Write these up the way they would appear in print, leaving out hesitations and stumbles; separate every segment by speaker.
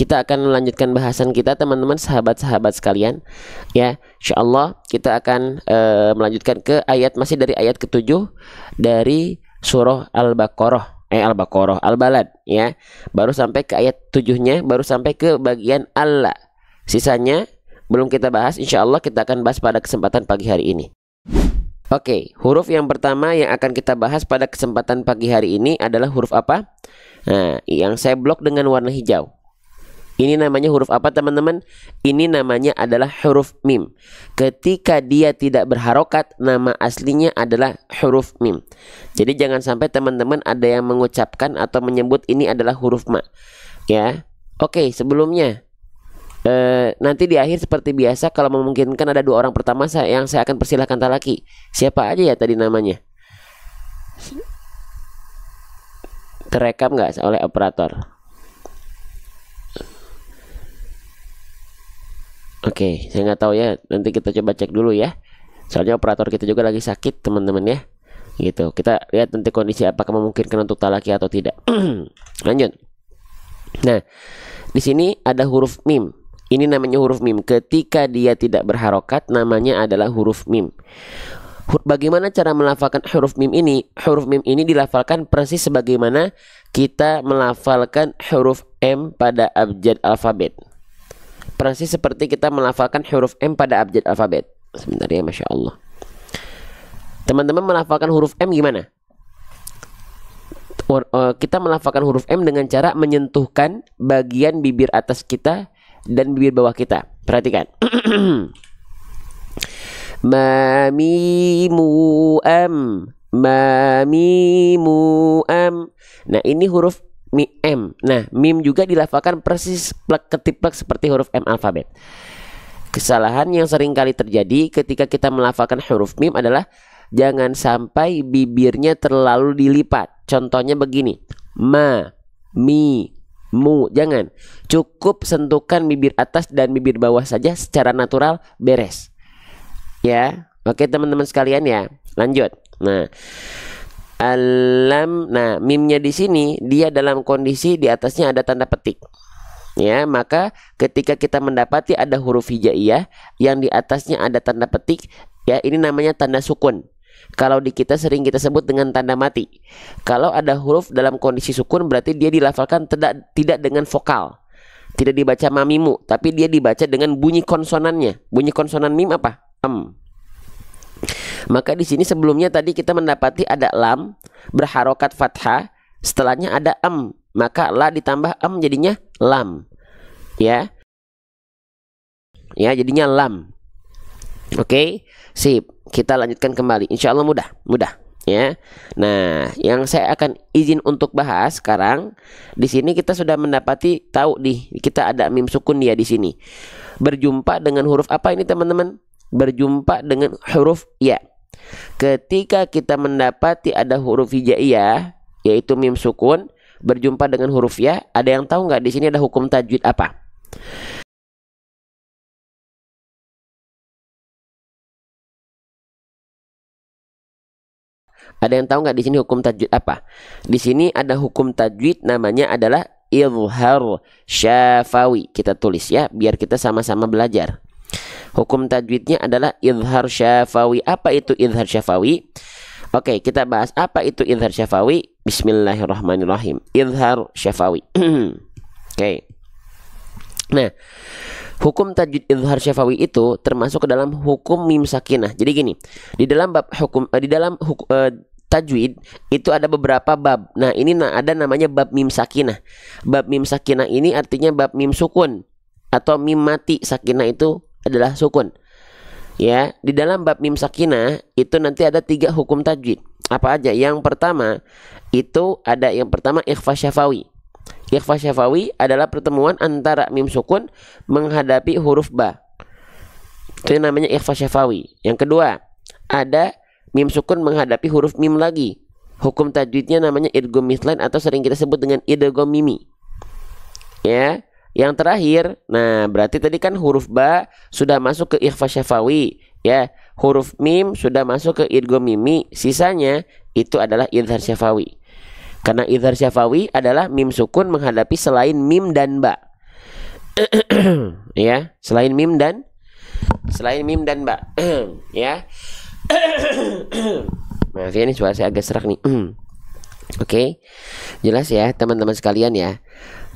Speaker 1: kita akan melanjutkan bahasan kita teman-teman sahabat-sahabat sekalian ya. Insyaallah kita akan melanjutkan ke ayat, masih dari ayat ke-7 dari surah Al-Balad ya. Baru sampai ke ayat 7-nya, baru sampai ke bagian Allah. Sisanya belum kita bahas, insyaallah kita akan bahas pada kesempatan pagi hari ini. Oke, huruf yang pertama yang akan kita bahas pada kesempatan pagi hari ini adalah huruf apa? Nah, yang saya blok dengan warna hijau. Ini namanya huruf apa teman-teman? Ini namanya adalah huruf mim. Ketika dia tidak berharokat, nama aslinya adalah huruf mim. Jadi jangan sampai teman-teman ada yang mengucapkan atau menyebut ini adalah huruf ma. Ya, oke, sebelumnya nanti di akhir seperti biasa kalau memungkinkan ada 2 orang pertama yang saya akan persilahkan talaki. Siapa aja ya tadi namanya? Terekam nggak oleh operator? Oke, saya nggak tahu ya. Nanti kita coba cek dulu ya. Soalnya operator kita juga lagi sakit teman-teman ya. Gitu. Kita lihat nanti kondisi apakah memungkinkan untuk talaki atau tidak. Lanjut. Nah, di sini ada huruf mim. Ini namanya huruf mim. Ketika dia tidak berharokat, namanya adalah huruf mim. Bagaimana cara melafalkan huruf mim ini? Huruf mim ini dilafalkan persis sebagaimana kita melafalkan huruf M pada abjad alfabet. Persis seperti kita melafalkan huruf M pada abjad alfabet. Sebentar ya, Masya Allah. Teman-teman melafalkan huruf M gimana? Kita melafalkan huruf M dengan cara menyentuhkan bagian bibir atas kita dan bibir bawah kita. Perhatikan. Mamimu am, mamimu am. Nah, ini huruf M. Nah, mim juga dilafalkan persis ketiplek seperti huruf M alfabet. Kesalahan yang sering kali terjadi ketika kita melafalkan huruf mim adalah jangan sampai bibirnya terlalu dilipat. Contohnya begini. Ma, mi, mu. Jangan. Cukup sentuhkan bibir atas dan bibir bawah saja secara natural, beres. Ya. Oke teman-teman sekalian ya. Lanjut. Nah, alam. Nah, mimnya di sini dia dalam kondisi di atasnya ada tanda petik. Ya, maka ketika kita mendapati ada huruf hijaiyah yang di atasnya ada tanda petik, ya ini namanya tanda sukun. Kalau di kita sering kita sebut dengan tanda mati. Kalau ada huruf dalam kondisi sukun berarti dia dilafalkan tidak dengan vokal. Tidak dibaca mamimu, tapi dia dibaca dengan bunyi konsonannya. Bunyi konsonan mim apa? Maka di sini sebelumnya tadi kita mendapati ada lam berharokat fathah, setelahnya ada maka la ditambah jadinya lam. Ya. Ya, jadinya lam. Oke, sip. Kita lanjutkan kembali. Insya Allah mudah ya. Nah, yang saya akan izin untuk bahas sekarang di sini kita sudah mendapati tahu kita ada mim sukun dia di sini. Berjumpa dengan huruf apa ini teman-teman? Berjumpa dengan huruf ya. Ketika kita mendapati ada huruf hijaiyah yaitu mim sukun berjumpa dengan huruf ya, ada yang tahu nggak di sini ada hukum tajwid apa? Ada yang tahu nggak di sini hukum tajwid apa? Di sini ada hukum tajwid namanya adalah izhar syafawi. Kita tulis ya biar kita sama-sama belajar. Hukum tajwidnya adalah izhar syafawi. Apa itu izhar syafawi? Oke, kita bahas apa itu izhar syafawi. Bismillahirrahmanirrahim. Izhar syafawi. Oke. Nah, hukum tajwid izhar syafawi itu termasuk ke dalam hukum mim sakinah. Jadi gini, di dalam bab tajwid itu ada beberapa bab. Nah, ini ada namanya bab mim sakinah. Bab mim sakinah ini artinya bab mim sukun atau mim mati. Sakinah itu adalah sukun. Ya, di dalam bab mim sakinah itu nanti ada 3 hukum tajwid. Apa aja? Yang pertama itu ada ikhfa syafawi. Ikhfa syafawi adalah pertemuan antara mim sukun menghadapi huruf ba. Itu yang namanya ikhfa syafawi. Yang kedua, ada mim sukun menghadapi huruf mim lagi. Hukum tajwidnya namanya idgham mithlain atau sering kita sebut dengan idgham mimi. Ya. Yang terakhir, nah berarti tadi kan huruf ba sudah masuk ke ikhfa syafawi, ya. Huruf mim sudah masuk ke idgham mimi, sisanya itu adalah izhar syafawi. Karena izhar syafawi adalah mim sukun menghadapi selain mim dan ba. Ya, selain mim dan ba. Ya. Maaf ya, ini suara saya agak serak nih. Oke. Jelas ya teman-teman sekalian ya.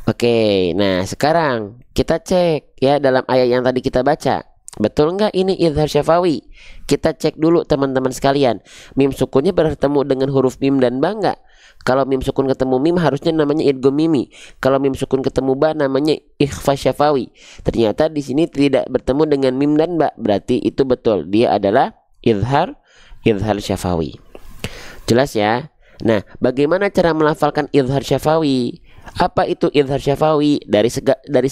Speaker 1: Oke, nah sekarang kita cek ya dalam ayat yang tadi kita baca. Betul nggak ini idhar syafawi? Kita cek dulu teman-teman sekalian. Mim sukunnya bertemu dengan huruf mim dan ba nggak? Kalau mim sukun ketemu mim harusnya namanya idgham mimi. Kalau mim sukun ketemu ba namanya ikhfa syafawi. Ternyata di sini tidak bertemu dengan mim dan ba. Berarti itu betul. Dia adalah idhar syafawi. Jelas ya? Nah, bagaimana cara melafalkan idhar syafawi? Apa itu idhar syafawi? Dari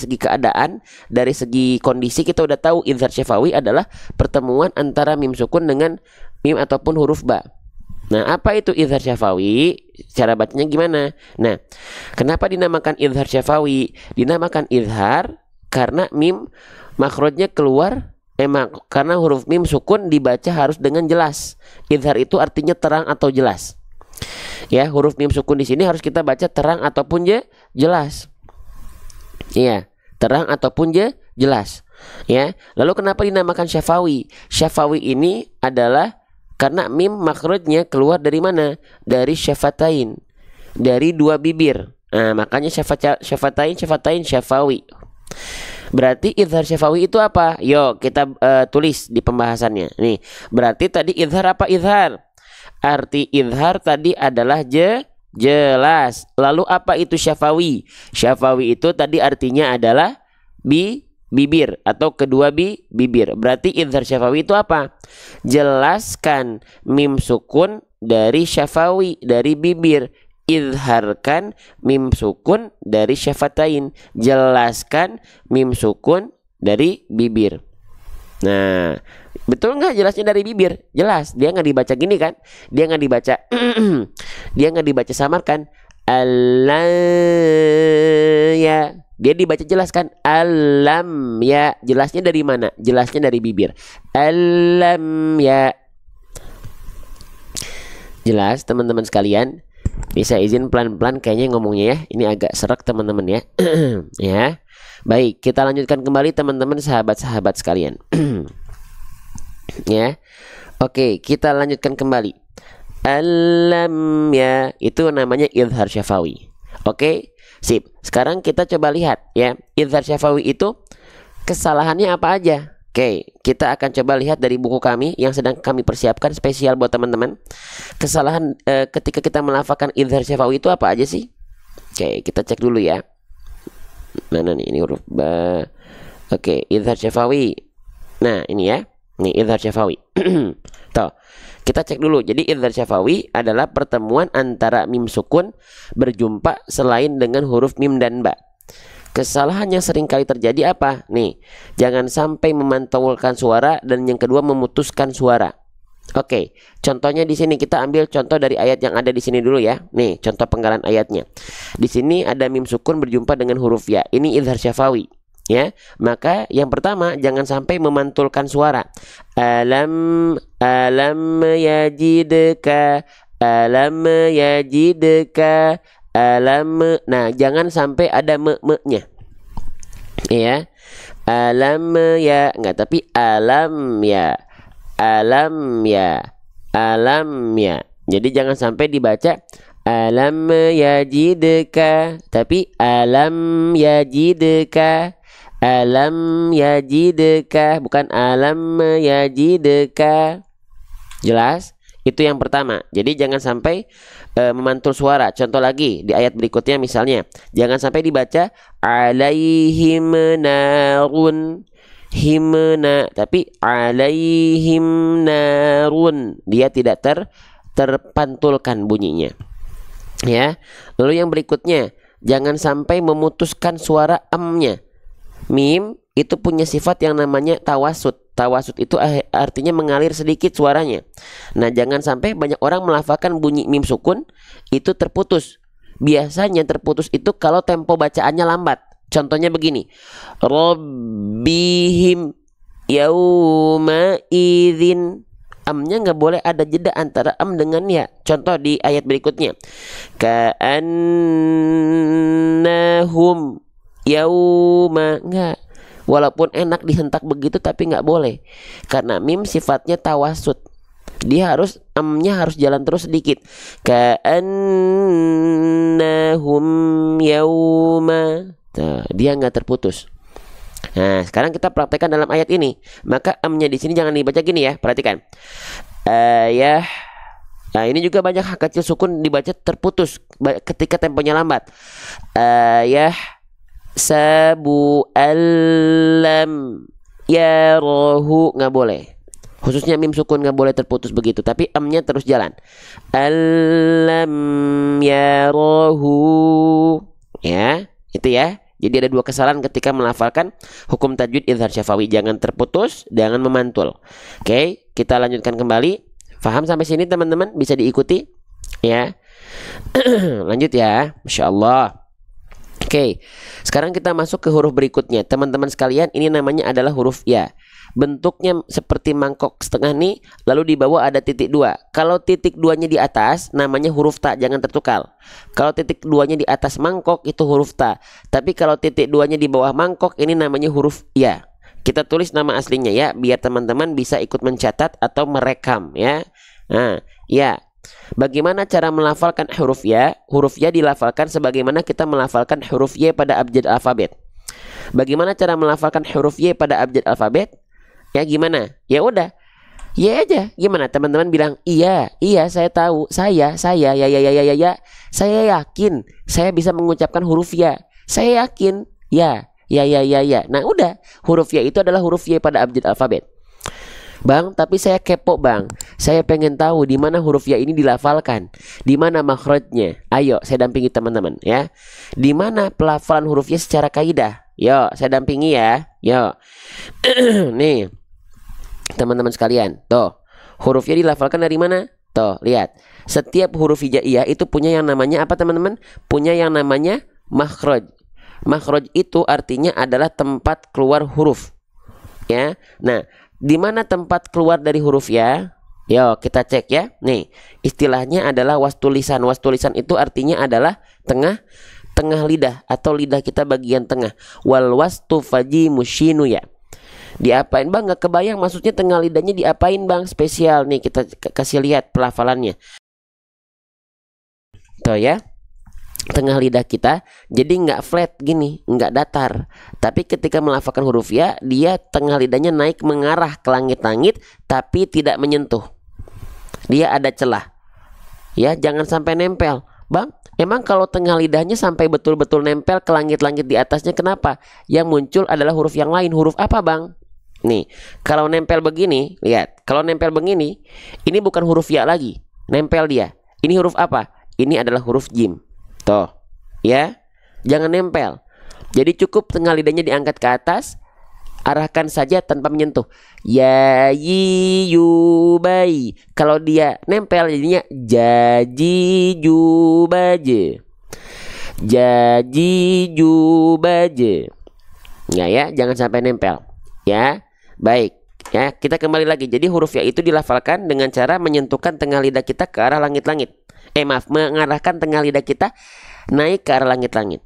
Speaker 1: segi keadaan, dari segi kondisi kita udah tahu idhar syafawi adalah pertemuan antara mim sukun dengan mim ataupun huruf ba. Nah, apa itu idhar syafawi? Cara bacanya gimana? Nah, kenapa dinamakan idhar syafawi? Dinamakan idhar karena mim makhrajnya keluar, karena huruf mim sukun dibaca harus dengan jelas. Idhar itu artinya terang atau jelas. Ya, huruf mim sukun di sini harus kita baca terang ataupun jelas. Iya, terang ataupun jelas. Ya, lalu kenapa dinamakan syafawi? Syafawi ini adalah karena mim makhrajnya keluar dari mana? Dari syafatain, dari dua bibir. Nah, makanya syafatain syafawi. Berarti idhar syafawi itu apa? Yuk kita tulis di pembahasannya. Nih, berarti tadi idhar apa idhar? Arti idhar tadi adalah jelas. Lalu apa itu syafawi? Syafawi itu tadi artinya adalah bibir atau kedua bibir. Berarti idhar syafawi itu apa? Jelaskan mim sukun dari syafawi, dari bibir. Idharkan mim sukun dari syafatain. Jelaskan mim sukun dari bibir. Nah, betul nggak jelasnya dari bibir? Jelas. Dia nggak dibaca gini kan? Dia nggak dibaca dia nggak dibaca samar kan? Allah ya. Dia dibaca jelas kan? Alam ya. Jelasnya dari mana? Jelasnya dari bibir. Alam ya. Jelas teman-teman sekalian? Bisa izin pelan-pelan kayaknya ngomongnya ya. Ini agak serak teman-teman ya. Ya. Baik, kita lanjutkan kembali teman-teman sahabat-sahabat sekalian. Ya. Oke, kita lanjutkan kembali. Alam ya, itu namanya idhar syafawi. Oke, sip. Sekarang kita coba lihat ya, idhar syafawi itu kesalahannya apa aja. Oke, kita akan coba lihat dari buku kami yang sedang kami persiapkan spesial buat teman-teman. Kesalahan ketika kita melafalkan idhar syafawi itu apa aja sih? Oke, kita cek dulu ya. Mana nih, ini huruf ba. Oke, idhar syafawi. Nah, ini ya. Nih idhar syafawi. Tuh, kita cek dulu. Jadi idhar syafawi adalah pertemuan antara mim sukun berjumpa selain dengan huruf mim dan ba. Kesalahan yang sering kali terjadi apa? Nih, jangan sampai memantulkan suara, dan yang kedua memutuskan suara. Oke, contohnya di sini kita ambil contoh dari ayat yang ada di sini dulu ya. Nih, contoh penggalan ayatnya. Di sini ada mim sukun berjumpa dengan huruf ya. Ini idhar syafawi. Ya, maka yang pertama jangan sampai memantulkan suara. Alam yajidka, alam yajidka, alam. Nah, jangan sampai ada me-nya. Ya. Alam ya, enggak, tapi alam ya. Alam ya. Alam ya. Jadi jangan sampai dibaca alam yajidka, tapi alam yajidka. Alam yajidka, bukan alam yajidka. Jelas? Itu yang pertama. Jadi jangan sampai memantul suara. Contoh lagi di ayat berikutnya misalnya, jangan sampai dibaca alaihim narun, himna, tapi alaihim narun. Dia tidak terpantulkan bunyinya. Ya. Lalu yang berikutnya, jangan sampai memutuskan suara amnya. Mim itu punya sifat yang namanya tawasud. Tawasud itu artinya mengalir sedikit suaranya. Nah, jangan sampai banyak orang melafalkan bunyi mim sukun itu terputus. Biasanya terputus itu kalau tempo bacaannya lambat. Contohnya begini. Rabbihim yauma idzin. Amnya nggak boleh ada jeda antara am dengan ya. Contoh di ayat berikutnya. Ka'annahum yauma, enggak. Walaupun enak dihentak begitu tapi nggak boleh. Karena mim sifatnya tawasud. Dia harus harus jalan terus sedikit. Ka'annahum yauma. Tuh, dia nggak terputus. Nah, sekarang kita praktekkan dalam ayat ini. Maka amnya di sini jangan dibaca gini ya. Perhatikan. Ayah. Nah, ini juga banyak hak kecil sukun dibaca terputus ketika temponya lambat. Ayah sabu alam ya rohu, nggak boleh. Khususnya mim sukun nggak boleh terputus begitu. Tapi amnya terus jalan. Alam ya rohu. Ya, itu ya. Jadi ada dua kesalahan ketika melafalkan hukum tajwid izhar syafawi. Jangan terputus, jangan memantul. Oke, kita lanjutkan kembali. Faham sampai sini teman-teman? Bisa diikuti? Ya. Lanjut ya. Masya Allah. Oke, sekarang kita masuk ke huruf berikutnya. Teman-teman sekalian, ini namanya adalah huruf ya. Bentuknya seperti mangkok setengah nih, lalu di bawah ada titik dua. Kalau titik duanya di atas, namanya huruf ta, jangan tertukar. Kalau titik duanya di atas mangkok, itu huruf ta. Tapi kalau titik duanya di bawah mangkok, ini namanya huruf ya. Kita tulis nama aslinya ya, biar teman-teman bisa ikut mencatat atau merekam ya. Nah, ya. Bagaimana cara melafalkan huruf ya? Huruf ya dilafalkan sebagaimana kita melafalkan huruf y pada abjad alfabet. Bagaimana cara melafalkan huruf y pada abjad alfabet? Ya gimana? Ya udah, ya aja. Gimana teman-teman bilang iya, iya saya tahu, saya, ya, saya yakin, saya bisa mengucapkan huruf ya, saya yakin, ya. Nah udah, huruf ya itu adalah huruf y pada abjad alfabet. Bang, tapi saya kepo bang, saya pengen tahu di mana huruf ya ini dilafalkan, di mana makhrajnya. Ayo, saya dampingi teman-teman ya. Di mana pelafalan huruf ya secara kaidah? Yo, saya dampingi ya. Yo, nih. Teman-teman sekalian, tuh huruf ya dilafalkan dari mana? Tuh lihat, setiap huruf hijaiyah itu punya yang namanya apa teman-teman? Punya yang namanya makhraj. Makhraj itu artinya adalah tempat keluar huruf. Ya, nah di mana tempat keluar dari huruf ya? Yo kita cek ya. Nih istilahnya adalah wastulisan. Wastulisan itu artinya adalah tengah lidah atau lidah kita bagian tengah. Wal wastu faji musyinu ya. Diapain bang? Nggak kebayang maksudnya tengah lidahnya diapain bang? Spesial nih kita kasih lihat pelafalannya. Tuh ya, tengah lidah kita jadi nggak flat gini, nggak datar. Tapi ketika melafalkan huruf ya, dia tengah lidahnya naik mengarah ke langit-langit, tapi tidak menyentuh. Dia ada celah. Ya, jangan sampai nempel, bang. Emang kalau tengah lidahnya sampai betul-betul nempel ke langit-langit di atasnya, kenapa? Yang muncul adalah huruf yang lain. Huruf apa bang? Nih, kalau nempel begini, lihat. Kalau nempel begini, ini bukan huruf ya lagi. Nempel dia. Ini huruf apa? Ini adalah huruf jim. Tuh, ya. Jangan nempel. Jadi cukup tengah lidahnya diangkat ke atas, arahkan saja tanpa menyentuh. Ya yi yu bai. Kalau dia nempel jadinya jaji ju baje. Jaji ju baje. Ya, jangan sampai nempel. Ya. Baik, ya kita kembali lagi. Jadi huruf ya itu dilafalkan dengan cara menyentuhkan tengah lidah kita ke arah langit-langit. Mengarahkan tengah lidah kita naik ke arah langit-langit.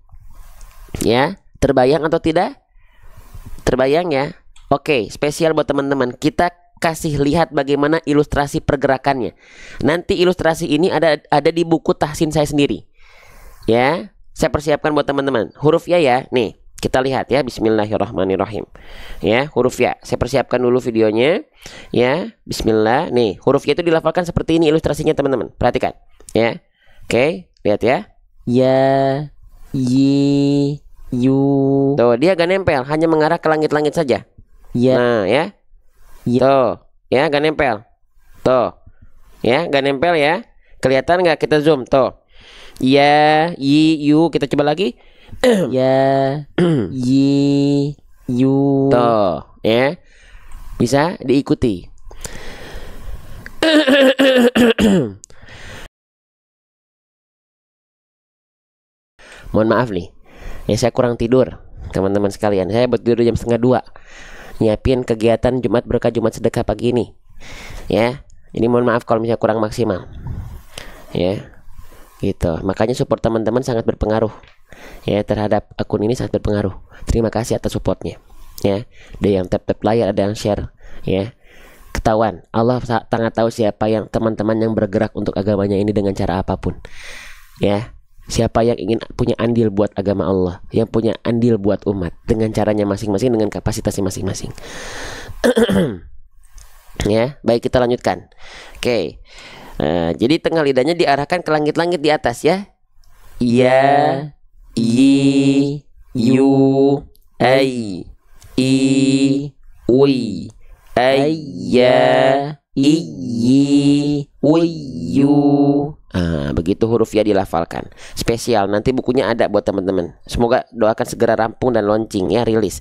Speaker 1: Ya, terbayang atau tidak? Terbayang ya? Oke, spesial buat teman-teman. Kita kasih lihat bagaimana ilustrasi pergerakannya. Nanti ilustrasi ini ada di buku tahsin saya sendiri. Ya, saya persiapkan buat teman-teman. Huruf ya, nih. Kita lihat ya, bismillahirrahmanirrahim. Ya, huruf ya. Saya persiapkan dulu videonya. Ya, bismillah. Nih, huruf ya itu dilafalkan seperti ini ilustrasinya teman-teman. Perhatikan. Ya. Oke, lihat ya. Ya, yi, yu. Tuh, dia gak nempel, hanya mengarah ke langit-langit saja. Ya. Nah, ya. Tuh, ya gak nempel. Tuh. Ya, gak nempel ya. Kelihatan nggak? Kita zoom. Tuh. Ya, yi, yu. Kita coba lagi. Ya, yi, yu. Tuh, ya. Bisa diikuti. Mohon maaf nih, ya saya kurang tidur teman-teman sekalian. Saya tidur jam 1:30 nyiapin kegiatan Jumat Berkah Jumat Sedekah pagi ini. Ya, ini mohon maaf kalau misalnya kurang maksimal. Ya, gitu. Makanya support teman-teman sangat berpengaruh. ya terhadap akun ini sangat berpengaruh. Terima kasih atas supportnya. Ya, ada yang tap layar, ada yang share. Ya, ketahuan Allah sangat tahu siapa yang teman-teman yang bergerak untuk agamanya ini dengan cara apapun. Ya, siapa yang ingin punya andil buat agama Allah, yang punya andil buat umat dengan caranya masing-masing, dengan kapasitasnya masing-masing. Ya, baik, kita lanjutkan. Oke. Jadi tengah lidahnya diarahkan ke langit-langit di atas ya. Ya, yi, yu, ai, i, ui, ayya, iyi, uyu. Begitu huruf ya dilafalkan. Spesial, nanti bukunya ada buat teman-teman. Semoga doakan segera rampung dan launching ya, rilis.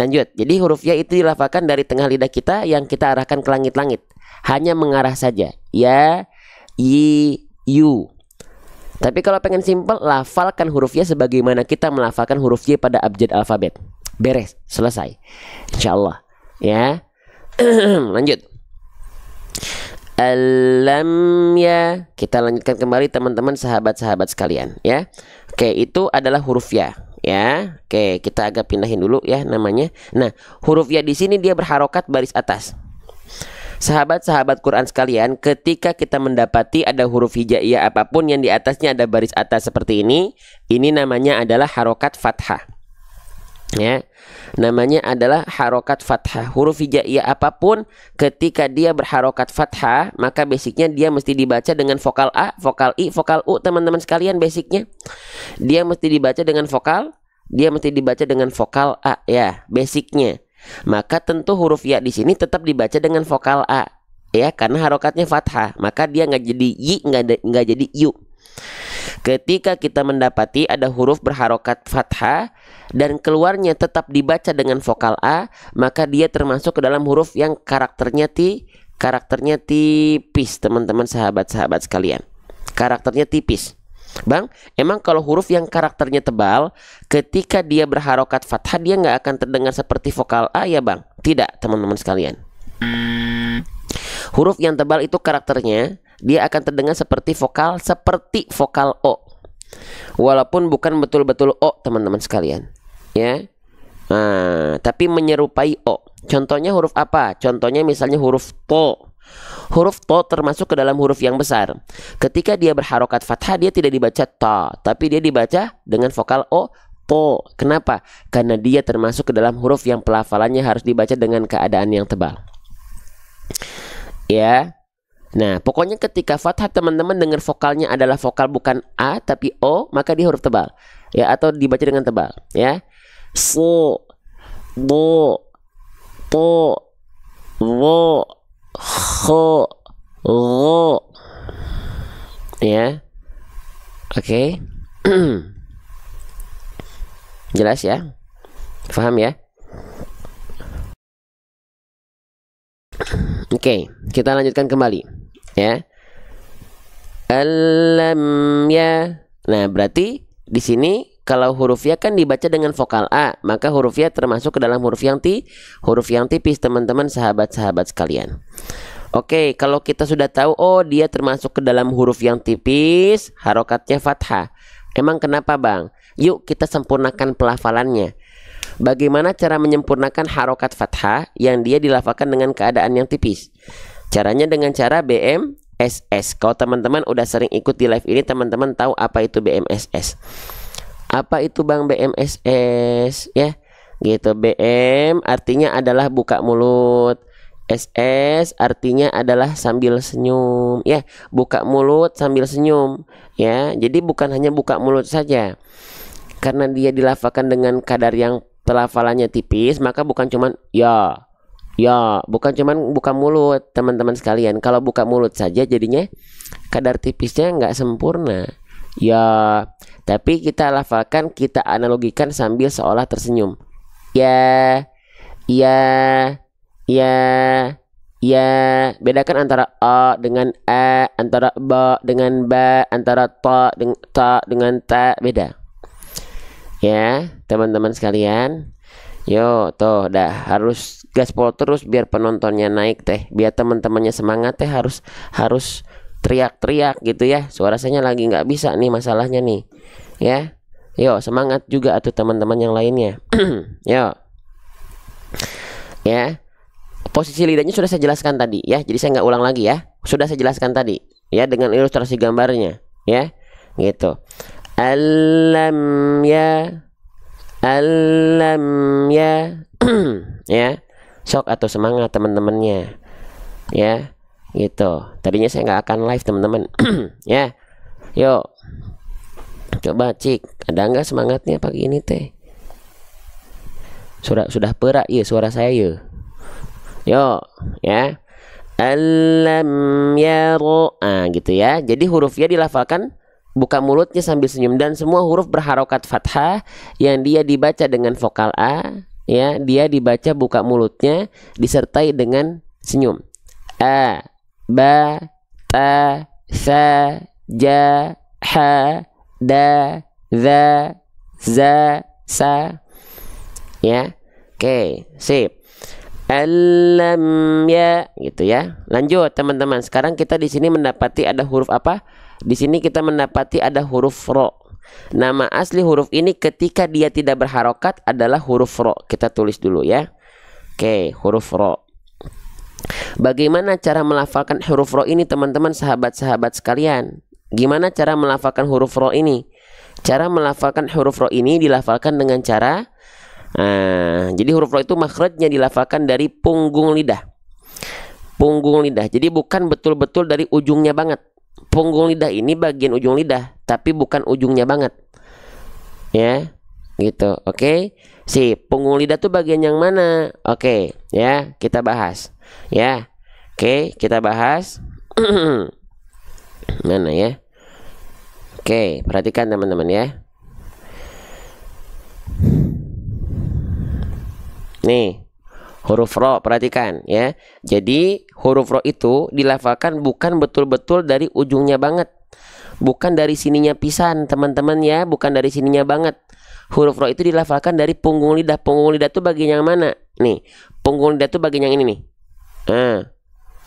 Speaker 1: Lanjut. Jadi huruf ya itu dilafalkan dari tengah lidah kita yang kita arahkan ke langit-langit. Hanya mengarah saja. Ya, yi, yu. Tapi kalau pengen simpel, lafalkan huruf ya sebagaimana kita melafalkan huruf y pada abjad alfabet. Beres, selesai. Insyaallah. Ya. Lanjut. Alam ya. Kita lanjutkan kembali teman-teman, sahabat-sahabat sekalian ya. Oke, itu adalah huruf ya. Ya. Oke, kita agak pindahin dulu ya namanya. Nah, huruf ya di sini dia berharokat baris atas. Sahabat-sahabat Quran sekalian, ketika kita mendapati ada huruf hijaiyah apapun yang di atasnya ada baris atas seperti ini namanya adalah harokat fathah. Ya, namanya adalah harokat fathah. Huruf hijaiyah apapun ketika dia berharokat fathah, maka basicnya dia mesti dibaca dengan vokal A, vokal I, vokal U, teman-teman sekalian. Basicnya dia mesti dibaca dengan vokal, A ya, basicnya. Maka tentu huruf ya di sini tetap dibaca dengan vokal A ya, karena harokatnya fathah, maka dia nggak jadi y, nggak jadi yu. Ketika kita mendapati ada huruf berharokat fathah dan keluarnya tetap dibaca dengan vokal A, maka dia termasuk ke dalam huruf yang karakternya tipis, teman-teman sahabat-sahabat sekalian. Karakternya tipis. Bang, emang kalau huruf yang karakternya tebal, ketika dia berharokat fathah dia nggak akan terdengar seperti vokal A ya bang? Tidak, teman-teman sekalian. Huruf yang tebal itu karakternya dia akan terdengar seperti vokal O, walaupun bukan betul-betul O, teman-teman sekalian. Ya, tapi menyerupai O. Contohnya huruf apa? Contohnya misalnya huruf to. Huruf to termasuk ke dalam huruf yang besar. Ketika dia berharokat fathah dia tidak dibaca ta, tapi dia dibaca dengan vokal O, to. Kenapa? Karena dia termasuk ke dalam huruf yang pelafalannya harus dibaca dengan keadaan yang tebal. Ya. Nah, pokoknya ketika fathah teman-teman dengar vokalnya adalah vokal bukan A tapi O, maka dia huruf tebal. Ya, atau dibaca dengan tebal, ya. So, bo, to, wo, ho, lo. Ya. Oke. Jelas ya? Paham ya? Oke, kita lanjutkan kembali ya. Alam ya. Nah, berarti di sini kalau huruf ya kan dibaca dengan vokal A, maka huruf ya termasuk ke dalam huruf yang tipis, teman-teman sahabat-sahabat sekalian. Oke, kalau kita sudah tahu oh dia termasuk ke dalam huruf yang tipis, harokatnya fathah. Emang kenapa bang? Yuk kita sempurnakan pelafalannya. Bagaimana cara menyempurnakan harokat fathah yang dia dilafalkan dengan keadaan yang tipis? Caranya dengan cara BMSS. Kalau teman-teman udah sering ikut di live ini, teman-teman tahu apa itu BMSS. Apa itu bang BMSS? Ya, gitu. BM artinya adalah buka mulut. SS artinya adalah sambil senyum. Ya, buka mulut sambil senyum. Ya, jadi bukan hanya buka mulut saja. Karena dia dilafalkan dengan kadar yang pelafalannya tipis, maka bukan cuman ya, bukan cuman buka mulut, teman-teman sekalian. Kalau buka mulut saja jadinya kadar tipisnya nggak sempurna. Ya, tapi kita lafalkan, kita analogikan sambil seolah tersenyum. Ya, bedakan antara A dengan A, antara ba dengan ba, antara ta dengan ta, beda. Ya, teman-teman sekalian. Yo, tuh dah harus gaspol terus biar penontonnya naik teh, biar teman-temannya semangat teh, harus teriak-teriak gitu ya. Suara saya lagi nggak bisa nih masalahnya nih. Ya. Yo, semangat juga atau teman-teman yang lainnya. Yo. Ya. Posisi lidahnya sudah saya jelaskan tadi ya. Jadi saya nggak ulang lagi ya. Sudah saya jelaskan tadi ya dengan ilustrasi gambarnya ya. Gitu. Alam ya. Alam ya. Ya. Sok atau semangat teman-temannya. Ya. Gitu. Tadinya saya nggak akan live teman-teman. Ya. Yuk. Coba cik, ada nggak semangatnya pagi ini teh? Sudah perak ya suara saya ya. Yo, ya. Alam yaro. Ah, gitu ya. Jadi huruf ya dilafalkan buka mulutnya sambil senyum dan semua huruf berharokat fathah yang dia dibaca dengan vokal A, ya, dia dibaca buka mulutnya disertai dengan senyum. A, ba, ta, sa, ja, ha, da, za, za, sa. Ya. Oke, sip. Alam ya, gitu ya. Lanjut teman-teman. Sekarang kita di sini mendapati ada huruf apa? Di sini kita mendapati ada huruf ro. Nama asli huruf ini ketika dia tidak berharokat adalah huruf ro. Kita tulis dulu ya. Oke, huruf ro. Bagaimana cara melafalkan huruf ro ini teman-teman, sahabat-sahabat sekalian? Gimana cara melafalkan huruf ro ini? Cara melafalkan huruf ro ini dilafalkan dengan cara jadi huruf ro itu makhrajnya dilafalkan dari punggung lidah. Punggung lidah. Jadi bukan betul-betul dari ujungnya banget. Punggung lidah ini bagian ujung lidah, tapi bukan ujungnya banget. Ya, gitu. Oke. Si punggung lidah tuh bagian yang mana? Oke, ya, kita bahas. Ya. Oke, kita bahas. Mana ya? Oke, perhatikan teman-teman ya. Nih, huruf ro, perhatikan ya. Jadi huruf ro itu dilafalkan bukan betul-betul dari ujungnya banget. Bukan dari sininya pisan, teman-teman ya. Bukan dari sininya banget. Huruf ro itu dilafalkan dari punggung lidah. Punggung lidah tuh bagian yang mana? Nih, punggung lidah tuh bagian yang ini nih. Nah,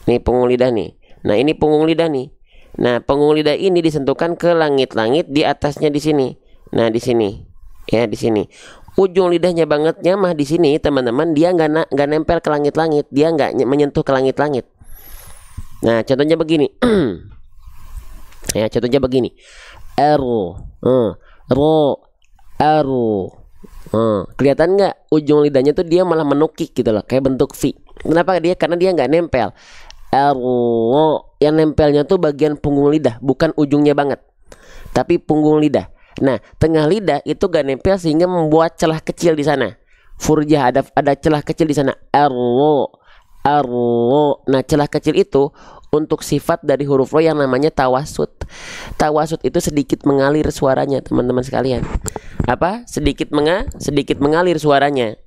Speaker 1: nih punggung lidah nih. Nah, ini punggung lidah nih. Nah, punggung lidah ini disentuhkan ke langit-langit di atasnya di sini. Nah, di sini. Ya, di sini. Ujung lidahnya bangetnya mah di sini teman-teman, dia nggak nempel ke langit-langit, dia nggak menyentuh ke langit-langit. Nah contohnya begini. Ya contohnya begini. Ro, kelihatan nggak ujung lidahnya tuh dia malah menukik gitu loh, kayak bentuk V. Kenapa dia? Karena dia nggak nempel. Ro, yang nempelnya tuh bagian punggung lidah, bukan ujungnya banget, tapi punggung lidah. Nah, tengah lidah itu gak nempel sehingga membuat celah kecil di sana. Furjah, ada celah kecil di sana. Arro. Nah, celah kecil itu untuk sifat dari huruf ro yang namanya tawasud. Tawasud itu sedikit mengalir suaranya, teman-teman sekalian. Apa? Sedikit mengalir suaranya.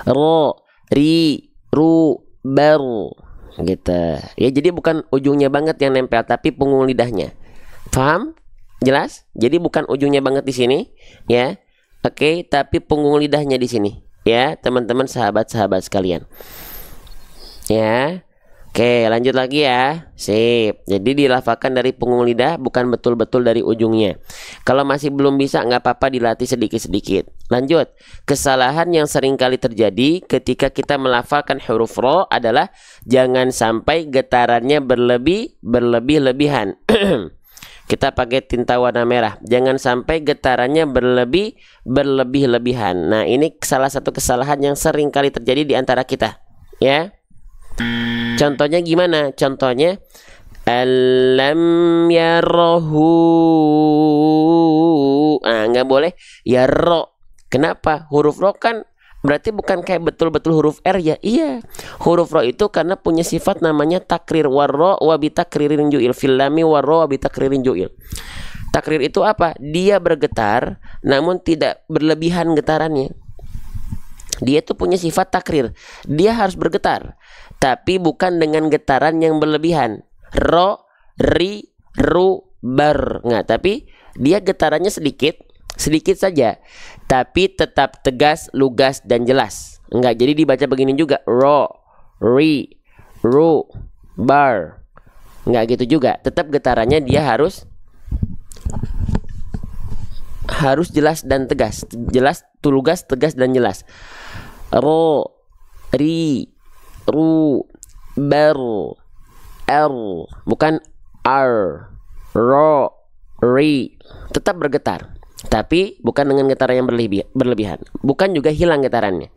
Speaker 1: Ro, ri, ru, baru. Gitu. Ya, jadi bukan ujungnya banget yang nempel, tapi punggung lidahnya. Paham? Jelas? Jadi bukan ujungnya banget di sini, ya. Oke, tapi punggung lidahnya di sini, ya, teman-teman sahabat-sahabat sekalian. Ya. Oke, lanjut lagi ya. Sip. Jadi dilafalkan dari punggung lidah, bukan betul-betul dari ujungnya. Kalau masih belum bisa, nggak apa-apa, dilatih sedikit-sedikit. Lanjut. Kesalahan yang sering kali terjadi ketika kita melafalkan huruf ro adalah jangan sampai getarannya berlebih-lebihan. Kita pakai tinta warna merah. Jangan sampai getarannya berlebih-lebihan. Nah, ini salah satu kesalahan yang sering kali terjadi di antara kita, ya. Contohnya gimana? Contohnya alam yarahu. Nggak boleh ya ro. Kenapa? Huruf ro kan berarti bukan kayak betul-betul huruf R ya. Iya. Huruf ro itu karena punya sifat namanya takrir, warro wa bitakririn ju'il, fil lami warro wa bitakririn ju'il. Takrir itu apa? Dia bergetar namun tidak berlebihan getarannya. Dia tuh punya sifat takrir. Dia harus bergetar, tapi bukan dengan getaran yang berlebihan. Ro, ri, ru, bar. Nggak, tapi dia getarannya sedikit saja, tapi tetap tegas, lugas, dan jelas. Enggak, jadi dibaca begini juga. Ro, ri, ru, bar. Enggak gitu juga. Tetap getarannya dia harus harus jelas dan tegas. Jelas, lugas, tegas dan jelas. Ro, ri, ru, ber, er, bukan ar, ro, ri. Tetap bergetar, tapi bukan dengan getaran yang berlebihan. Bukan juga hilang getarannya.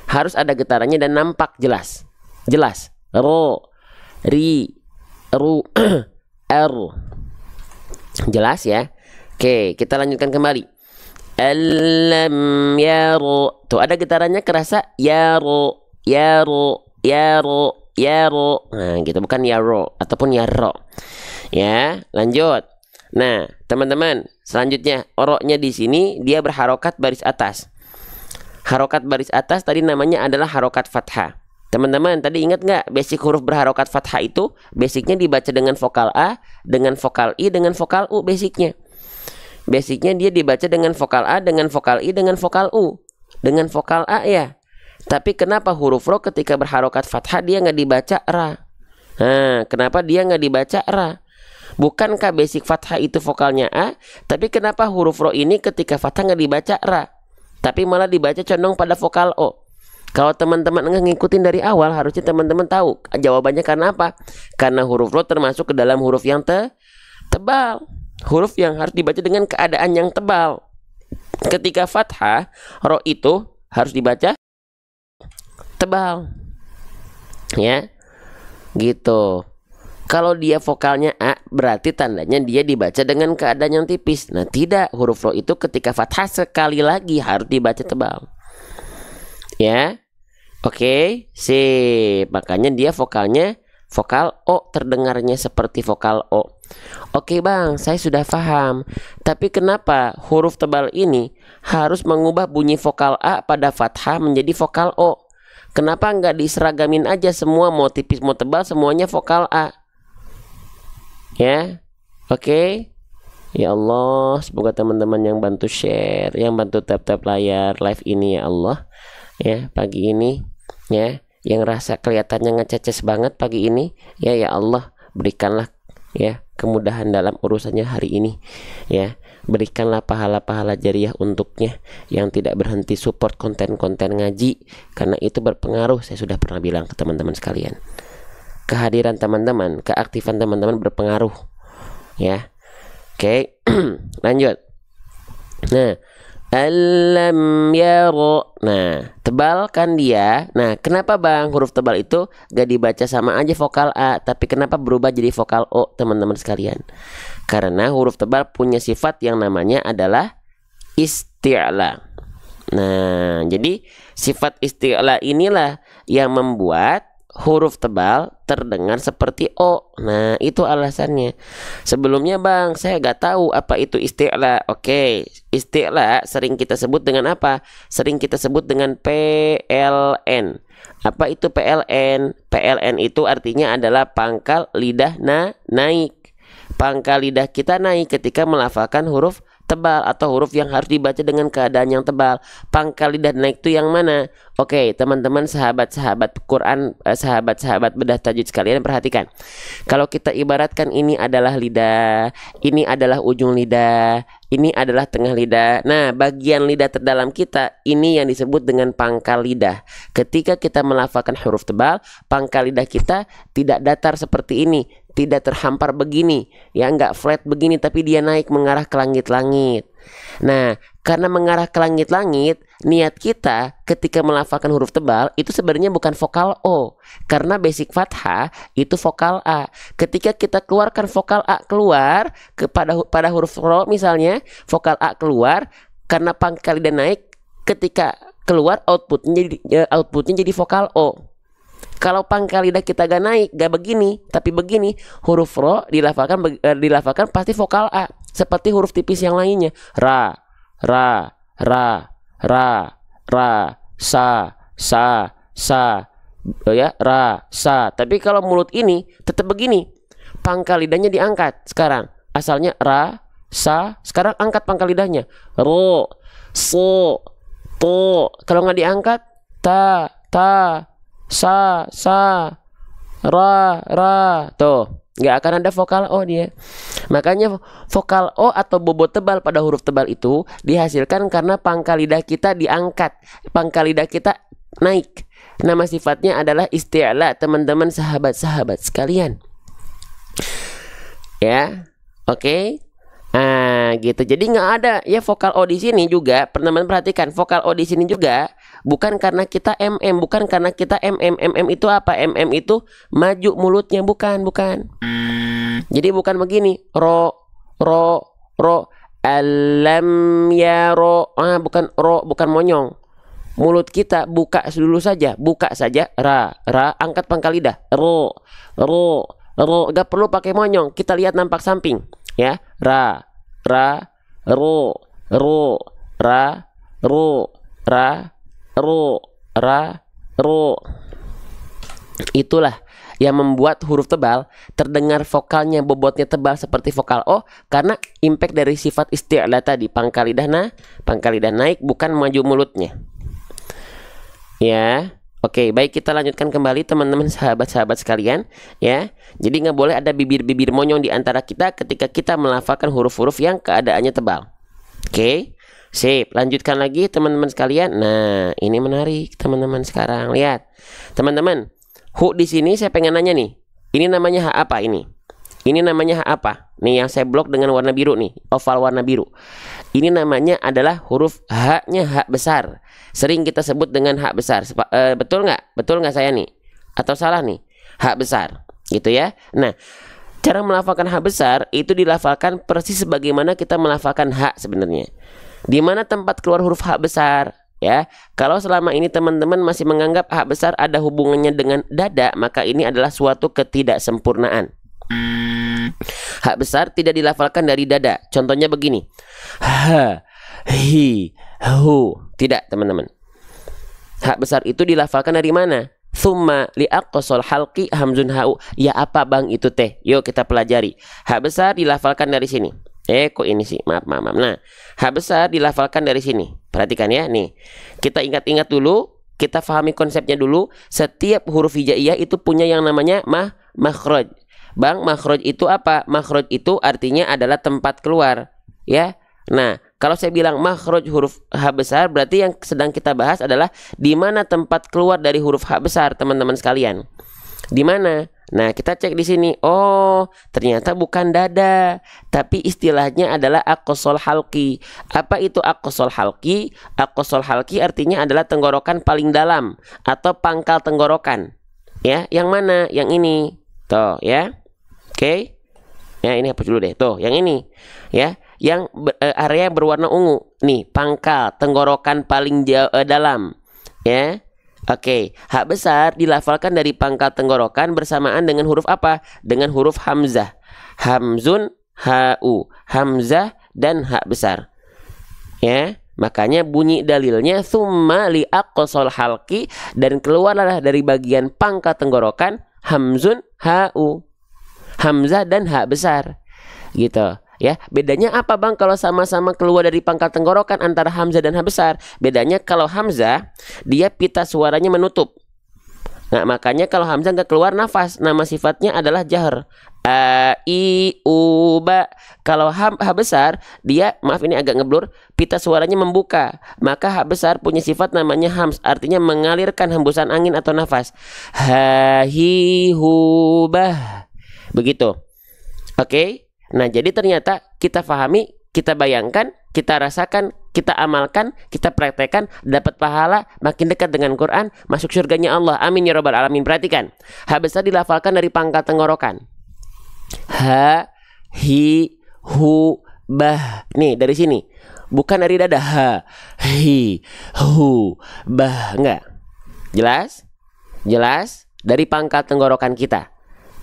Speaker 1: Harus ada getarannya dan nampak jelas. Jelas. Ro, ri, ru, er. Jelas ya. Oke, kita lanjutkan kembali. Alam yaro. Tuh ada getarannya kerasa. Yaro, yaro, yaro, yaro. Nah gitu, bukan yaro ataupun yaro. Ya, lanjut. Nah teman-teman, selanjutnya oroknya di sini dia berharokat baris atas. Harokat baris atas tadi namanya adalah harokat fathah. Teman-teman tadi ingat nggak basic huruf berharokat fathah itu basicnya dibaca dengan vokal A, dengan vokal I, dengan vokal U basicnya. Basicnya dia dibaca dengan vokal A, dengan vokal I, dengan vokal U. Dengan vokal A ya. Tapi kenapa huruf ro ketika berharokat fathah dia nggak dibaca ra? Nah, kenapa dia nggak dibaca ra? Bukankah basic fathah itu vokalnya A? Tapi kenapa huruf ro ini ketika fathah nggak dibaca ra? Tapi malah dibaca condong pada vokal O. Kalau teman-teman nggak ngikutin dari awal, harusnya teman-teman tahu jawabannya karena apa? Karena huruf ro termasuk ke dalam huruf yang tebal. Huruf yang harus dibaca dengan keadaan yang tebal. Ketika fathah, ro itu harus dibaca tebal. Ya. Gitu. Kalau dia vokalnya A, berarti tandanya dia dibaca dengan keadaan yang tipis. Nah, tidak. Huruf ro itu ketika fathah sekali lagi harus dibaca tebal. Ya. Oke, sip. Makanya dia vokalnya vokal O, terdengarnya seperti vokal O. Oke bang, saya sudah paham. Tapi kenapa huruf tebal ini harus mengubah bunyi vokal A pada fathah menjadi vokal O? Kenapa nggak diseragamin aja semua, mau tipis mau tebal semuanya vokal A? Ya, oke. Ya Allah, semoga teman-teman yang bantu share, yang bantu tap-tap layar live ini ya Allah. Ya, pagi ini ya, yang rasa kelihatannya ngececes banget pagi ini, ya Allah, berikanlah ya kemudahan dalam urusannya hari ini. Ya, berikanlah pahala-pahala jariah untuknya yang tidak berhenti support konten-konten ngaji, karena itu berpengaruh. Saya sudah pernah bilang ke teman-teman sekalian, kehadiran teman-teman, keaktifan teman-teman berpengaruh. Ya, oke. Lanjut. Nah, alam yaro. Nah, tebal kan dia. Nah, kenapa bang huruf tebal itu gak dibaca sama aja vokal A, tapi kenapa berubah jadi vokal O, teman-teman sekalian? Karena huruf tebal punya sifat yang namanya adalah isti'la. Nah, jadi sifat isti'la inilah yang membuat huruf tebal terdengar seperti O. Nah, itu alasannya. Sebelumnya bang, saya gak tahu apa itu isti'la. Oke, isti'la sering kita sebut dengan apa? Sering kita sebut dengan PLN. Apa itu PLN? PLN itu artinya adalah pangkal lidah naik. Pangkal lidah kita naik ketika melafalkan huruf tebal atau huruf yang harus dibaca dengan keadaan yang tebal. Pangkal lidah naik itu yang mana? Oke, teman-teman sahabat-sahabat Quran, sahabat-sahabat bedah tajwid sekalian, perhatikan. Kalau kita ibaratkan ini adalah lidah, ini adalah ujung lidah, ini adalah tengah lidah. Nah, bagian lidah terdalam kita ini yang disebut dengan pangkal lidah. Ketika kita melafalkan huruf tebal, pangkal lidah kita tidak datar seperti ini, tidak terhampar begini, ya nggak flat begini, tapi dia naik mengarah ke langit-langit. Nah, karena mengarah ke langit-langit, niat kita ketika melafalkan huruf tebal itu sebenarnya bukan vokal O, karena basic fathah itu vokal A. Ketika kita keluarkan vokal A keluar pada huruf ro misalnya, vokal A keluar karena pangkal lidah naik, ketika keluar outputnya jadi vokal O. Kalau pangkal lidah kita gak naik, gak begini, tapi begini, huruf ro dilafalkan pasti vokal A, seperti huruf tipis yang lainnya. Ra, ra, ra, ra, ra, sa, ya, ra, sa. Tapi kalau mulut ini tetap begini, pangkal lidahnya diangkat. Sekarang asalnya ra, sa, sekarang angkat pangkal lidahnya. Ro, so, to. Kalau nggak diangkat, ta, sa, ra, ra. Tuh, nggak akan ada vokal O dia. Makanya vokal O atau bobot tebal pada huruf tebal itu dihasilkan karena pangkal lidah kita diangkat, pangkal lidah kita naik. Nama sifatnya adalah isti'la, teman-teman sahabat-sahabat sekalian. Ya, oke. Nah, gitu. Jadi nggak ada ya vokal O di sini juga. Teman-teman perhatikan, vokal O di sini juga bukan karena kita mm, bukan karena kita mm itu apa? Itu maju mulutnya, bukan. Jadi bukan begini. Ro alam ya ro. Bukan ro, bukan monyong. Mulut kita buka dulu saja, ra, angkat pangkal lidah. Ro, gak perlu pakai monyong. Kita lihat nampak samping, ya. Ra, ro, ra, ro. Itulah yang membuat huruf tebal terdengar vokalnya, bobotnya tebal seperti vokal O, karena impact dari sifat isti'la tadi, pangkal lidah naik, bukan maju mulutnya. Ya, oke, baik, kita lanjutkan kembali teman-teman sahabat-sahabat sekalian, ya. Jadi nggak boleh ada bibir-bibir monyong di antara kita ketika kita melafalkan huruf-huruf yang keadaannya tebal. Oke, sip. Lanjutkan lagi teman-teman sekalian. Nah, ini menarik teman-teman sekarang. Lihat, teman-teman, hu di sini saya pengen nanya nih. Ini namanya hak apa ini? Ini namanya hak apa? Nih yang saya blok dengan warna biru nih, oval warna biru. Ini namanya adalah huruf H-nya hak besar. Sering kita sebut dengan hak besar. Betul nggak? Betul nggak saya nih? Atau salah nih? Hak besar, gitu ya. Nah, cara melafalkan hak besar itu dilafalkan persis sebagaimana kita melafalkan hak sebenarnya. Di mana tempat keluar huruf hak besar? Ya, kalau selama ini teman-teman masih menganggap hak besar ada hubungannya dengan dada, maka ini adalah suatu ketidaksempurnaan. Hak besar tidak dilafalkan dari dada. Contohnya begini. Ha, hi, hu. Tidak, teman-teman. Hak besar itu dilafalkan dari mana? Thumma li aqsal halqi hamzun hau. Ya apa bang itu teh? Yuk kita pelajari. Hak besar dilafalkan dari sini. Kok ini sih? Maaf. Nah, hak besar dilafalkan dari sini. Perhatikan ya, nih. Kita ingat-ingat dulu, kita pahami konsepnya dulu. Setiap huruf hijaiyah itu punya yang namanya makhraj. Bang, makhraj itu apa? Makhraj itu artinya adalah tempat keluar, ya. Nah, kalau saya bilang makhraj huruf H besar, berarti yang sedang kita bahas adalah di mana tempat keluar dari huruf H besar, teman-teman sekalian. Di mana? Nah, kita cek di sini. Oh, ternyata bukan dada, tapi istilahnya adalah aqsal halqi. Apa itu aqsal halqi? Aqsal halqi artinya adalah tenggorokan paling dalam atau pangkal tenggorokan. Ya, yang mana? Yang ini. Tuh, ya. Oke. Ya, ini hapus dulu deh. Tuh, yang ini. Ya, yang area yang berwarna ungu. Nih, pangkal tenggorokan paling dalam. Ya. Oke, hak besar dilafalkan dari pangkal tenggorokan bersamaan dengan huruf apa? Dengan huruf hamzah. Hamzun, hau. Hamzah dan hak besar. Ya, makanya bunyi dalilnya summa li aqsal halqi, dan keluarlah dari bagian pangkal tenggorokan hamzun, hau. Hamzah dan hak besar. Gitu. Ya, bedanya apa bang kalau sama-sama keluar dari pangkal tenggorokan antara hamzah dan hak besar? Bedanya kalau hamzah dia pita suaranya menutup. Nah, makanya kalau hamzah nggak keluar nafas, nama sifatnya adalah jahr. A, I, U, Ba. Kalau hak besar dia, maaf ini agak ngeblur, pita suaranya membuka. Maka hak besar punya sifat namanya hams, artinya mengalirkan hembusan angin atau nafas. Ha, hi, hu, bah. Begitu. Oke. Nah, jadi ternyata kita pahami, kita bayangkan, kita rasakan, kita amalkan, kita praktekkan, dapat pahala, makin dekat dengan Quran, masuk surganya Allah. Amin ya rabbal alamin. Perhatikan, hak besar dilafalkan dari pangkal tenggorokan. Ha, hi, hu, bah. Nih, dari sini. Bukan dari dada. Ha, hi, hu, bah. Enggak. Jelas? Jelas? Dari pangkal tenggorokan kita.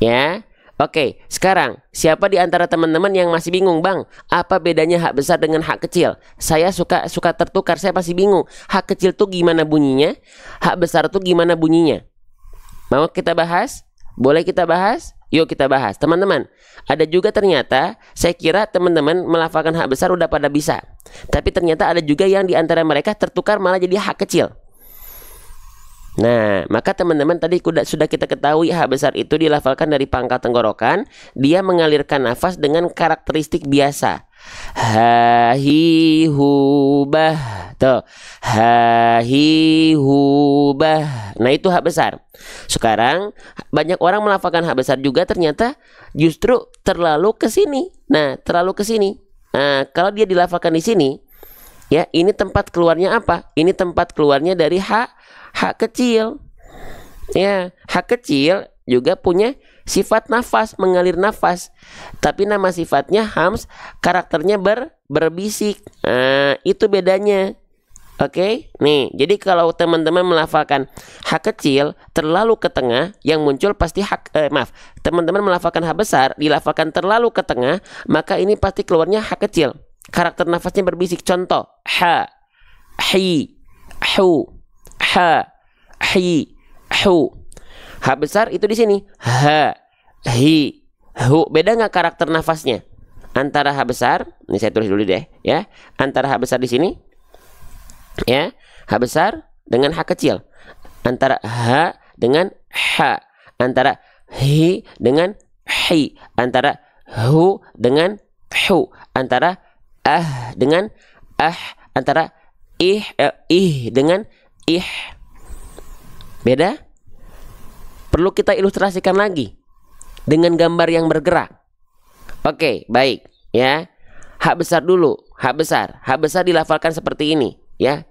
Speaker 1: Ya. Oke, sekarang siapa di antara teman-teman yang masih bingung, bang? Apa bedanya hak besar dengan hak kecil? Saya suka tertukar, saya pasti bingung. Hak kecil tuh gimana bunyinya? Hak besar tuh gimana bunyinya? Mau kita bahas? Boleh kita bahas? Yuk kita bahas, teman-teman. Ada juga ternyata, saya kira teman-teman melafalkan hak besar udah pada bisa. Tapi ternyata ada juga yang di antara mereka tertukar malah jadi hak kecil. Nah, maka teman-teman tadi sudah kita ketahui ha besar itu dilafalkan dari pangkal tenggorokan, dia mengalirkan nafas dengan karakteristik biasa. Ha hi hu bah. Tuh. Ha hi hu bah. Nah, itu ha besar. Sekarang banyak orang melafalkan ha besar juga ternyata justru terlalu ke sini. Nah, terlalu ke sini. Nah, kalau dia dilafalkan di sini, ya, ini tempat keluarnya apa? Ini tempat keluarnya dari hak kecil. Ya, hak kecil juga punya sifat nafas, mengalir nafas. Tapi nama sifatnya hams, karakternya berbisik. Nah, itu bedanya. Oke, nih, jadi kalau teman-teman melafalkan hak kecil terlalu ke tengah, yang muncul pasti teman-teman melafalkan hak besar, dilafalkan terlalu ke tengah, maka ini pasti keluarnya hak kecil. Karakter nafasnya berbisik. Contoh, ha, hi, hu, ha, hi, hu. Ha besar itu di sini. Ha, hi, hu. Beda nggak karakter nafasnya antara ha besar? Ini saya tulis dulu deh, ya. Antara ha besar di sini, ya, ha besar dengan ha kecil. Antara ha dengan ha. Antara hi dengan hi. Antara hu dengan hu. Antara dengan antara ih dengan ih. Beda? Perlu kita ilustrasikan lagi dengan gambar yang bergerak. Oke, baik, ya. Hak besar dulu, hak besar. Hak besar dilafalkan seperti ini, ya.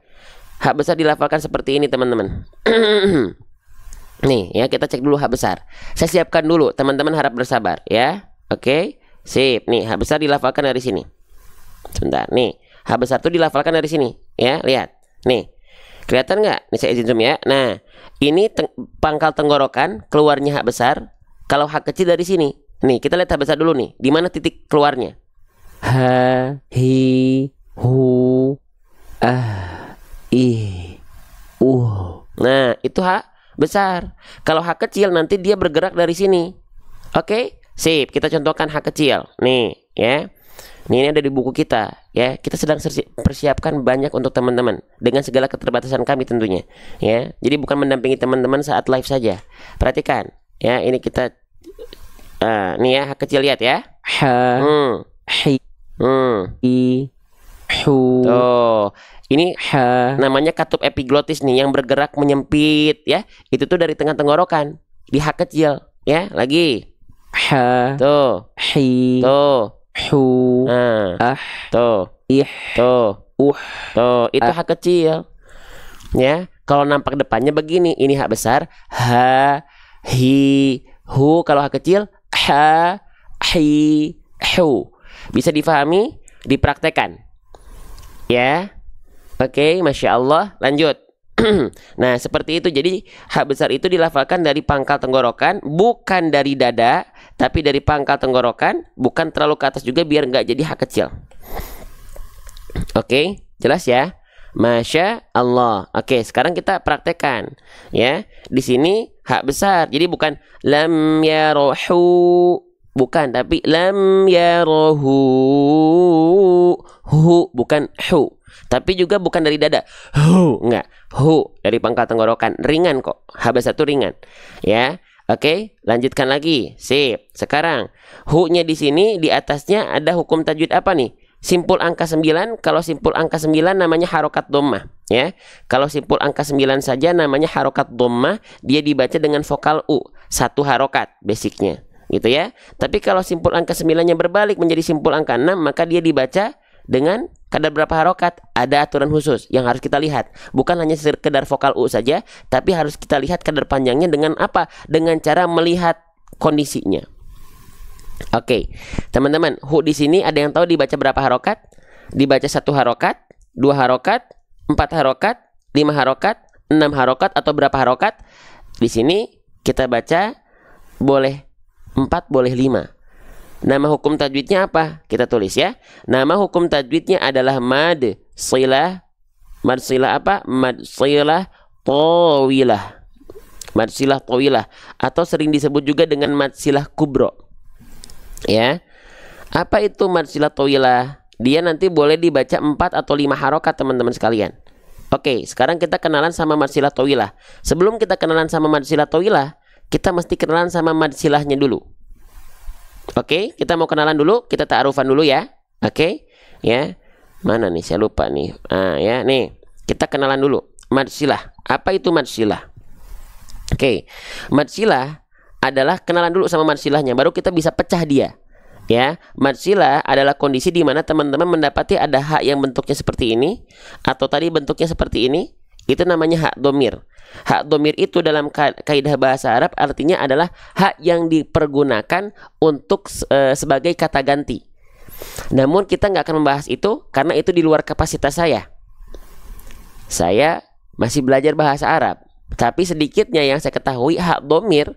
Speaker 1: Hak besar dilafalkan seperti ini, teman-teman. Nih, ya, kita cek dulu hak besar. Saya siapkan dulu, teman-teman harap bersabar, ya. Oke, sip. Nih, hak besar dilafalkan dari sini. Sebentar, nih, hak besar itu dilafalkan dari sini, ya. Lihat, nih, kelihatan nggak? Nih saya izin zoom ya. Nah, ini pangkal tenggorokan, keluarnya hak besar. Kalau hak kecil dari sini, nih, kita lihat hak besar dulu nih. Di mana titik keluarnya? Ha, hi, hu, ih, Nah, itu hak besar. Kalau hak kecil nanti dia bergerak dari sini. Oke, sip. Kita contohkan hak kecil. Nih, ya. Ini ada di buku kita, ya. Kita sedang persiapkan banyak untuk teman-teman dengan segala keterbatasan kami tentunya, ya. Jadi bukan mendampingi teman-teman saat live saja. Perhatikan, ya. Ini kita, nih ya, hak kecil, lihat ya. Ha, hi, i, hu. Tuh, ini namanya katup epiglotis nih yang bergerak menyempit, ya. Itu tuh dari tengah tenggorokan di hak kecil, ya. Lagi. Ha, tuh, hi, tuh. Hu, tuh, ih, tuh, tuh, itu hak kecil, ya. Kalau nampak depannya begini, ini hak besar, ha, hi, hu. Kalau hak kecil, ha, hi, hu. Bisa difahami, dipraktekan, ya. Oke, masya Allah. Lanjut. Nah, seperti itu. Jadi hak besar itu dilafalkan dari pangkal tenggorokan, bukan dari dada, tapi dari pangkal tenggorokan, bukan terlalu ke atas juga biar nggak jadi hak kecil. Oke, jelas ya? Masya Allah. Oke, sekarang kita praktekkan, ya. Di sini hak besar. Jadi bukan lam yarohu, bukan, tapi lam yarohu, hu, bukan hu. Tapi juga bukan dari dada. Hu, enggak. Hu dari pangkal tenggorokan. Ringan kok. Hak besar itu ringan. Ya. Oke, lanjutkan lagi. Sip. Sekarang hu-nya di sini, di atasnya ada hukum tajwid apa nih? Simpul angka 9. Kalau simpul angka 9 namanya harokat dhammah, ya. Kalau simpul angka 9 saja namanya harokat dhammah, dia dibaca dengan vokal u, satu harokat basicnya, gitu ya. Tapi kalau simpul angka 9-nya berbalik menjadi simpul angka 6, maka dia dibaca dengan kadar berapa harokat? Ada aturan khusus yang harus kita lihat. Bukan hanya sekedar vokal u saja, tapi harus kita lihat kadar panjangnya dengan apa? Dengan cara melihat kondisinya. Oke, teman-teman, hu di sini ada yang tahu dibaca berapa harokat? Dibaca 1 harokat, 2 harokat, 4 harokat, 5 harokat, 6 harokat, atau berapa harokat? Di sini kita baca boleh 4, boleh 5. Nama hukum tajwidnya apa? Kita tulis ya. Nama hukum tajwidnya adalah mad silah. Mad silah apa? Mad silah tawilah. Mad silah tawilah, atau sering disebut juga dengan mad silah kubro. Ya. Apa itu mad silah tawilah? Dia nanti boleh dibaca 4 atau 5 harokat, teman-teman sekalian. Oke, sekarang kita kenalan sama mad silah tawilah. Sebelum kita kenalan sama mad silah tawilah, kita mesti kenalan sama mad silahnya dulu. Oke, kita mau kenalan dulu, kita ta'arufan dulu ya. Oke, ya. Mana nih? Saya lupa nih. Ya, nih. Kita kenalan dulu. Mad silah. Apa itu mad silah? Oke, mad silah adalah kenalan dulu sama mad silahnya, baru kita bisa pecah dia. Ya, mad silah adalah kondisi di mana teman-teman mendapati ada hak yang bentuknya seperti ini atau tadi bentuknya seperti ini, itu namanya hak domir. Hak domir itu dalam kaidah bahasa Arab artinya adalah hak yang dipergunakan untuk sebagai kata ganti. Namun kita nggak akan membahas itu karena itu di luar kapasitas saya. Saya masih belajar bahasa Arab, tapi sedikitnya yang saya ketahui hak domir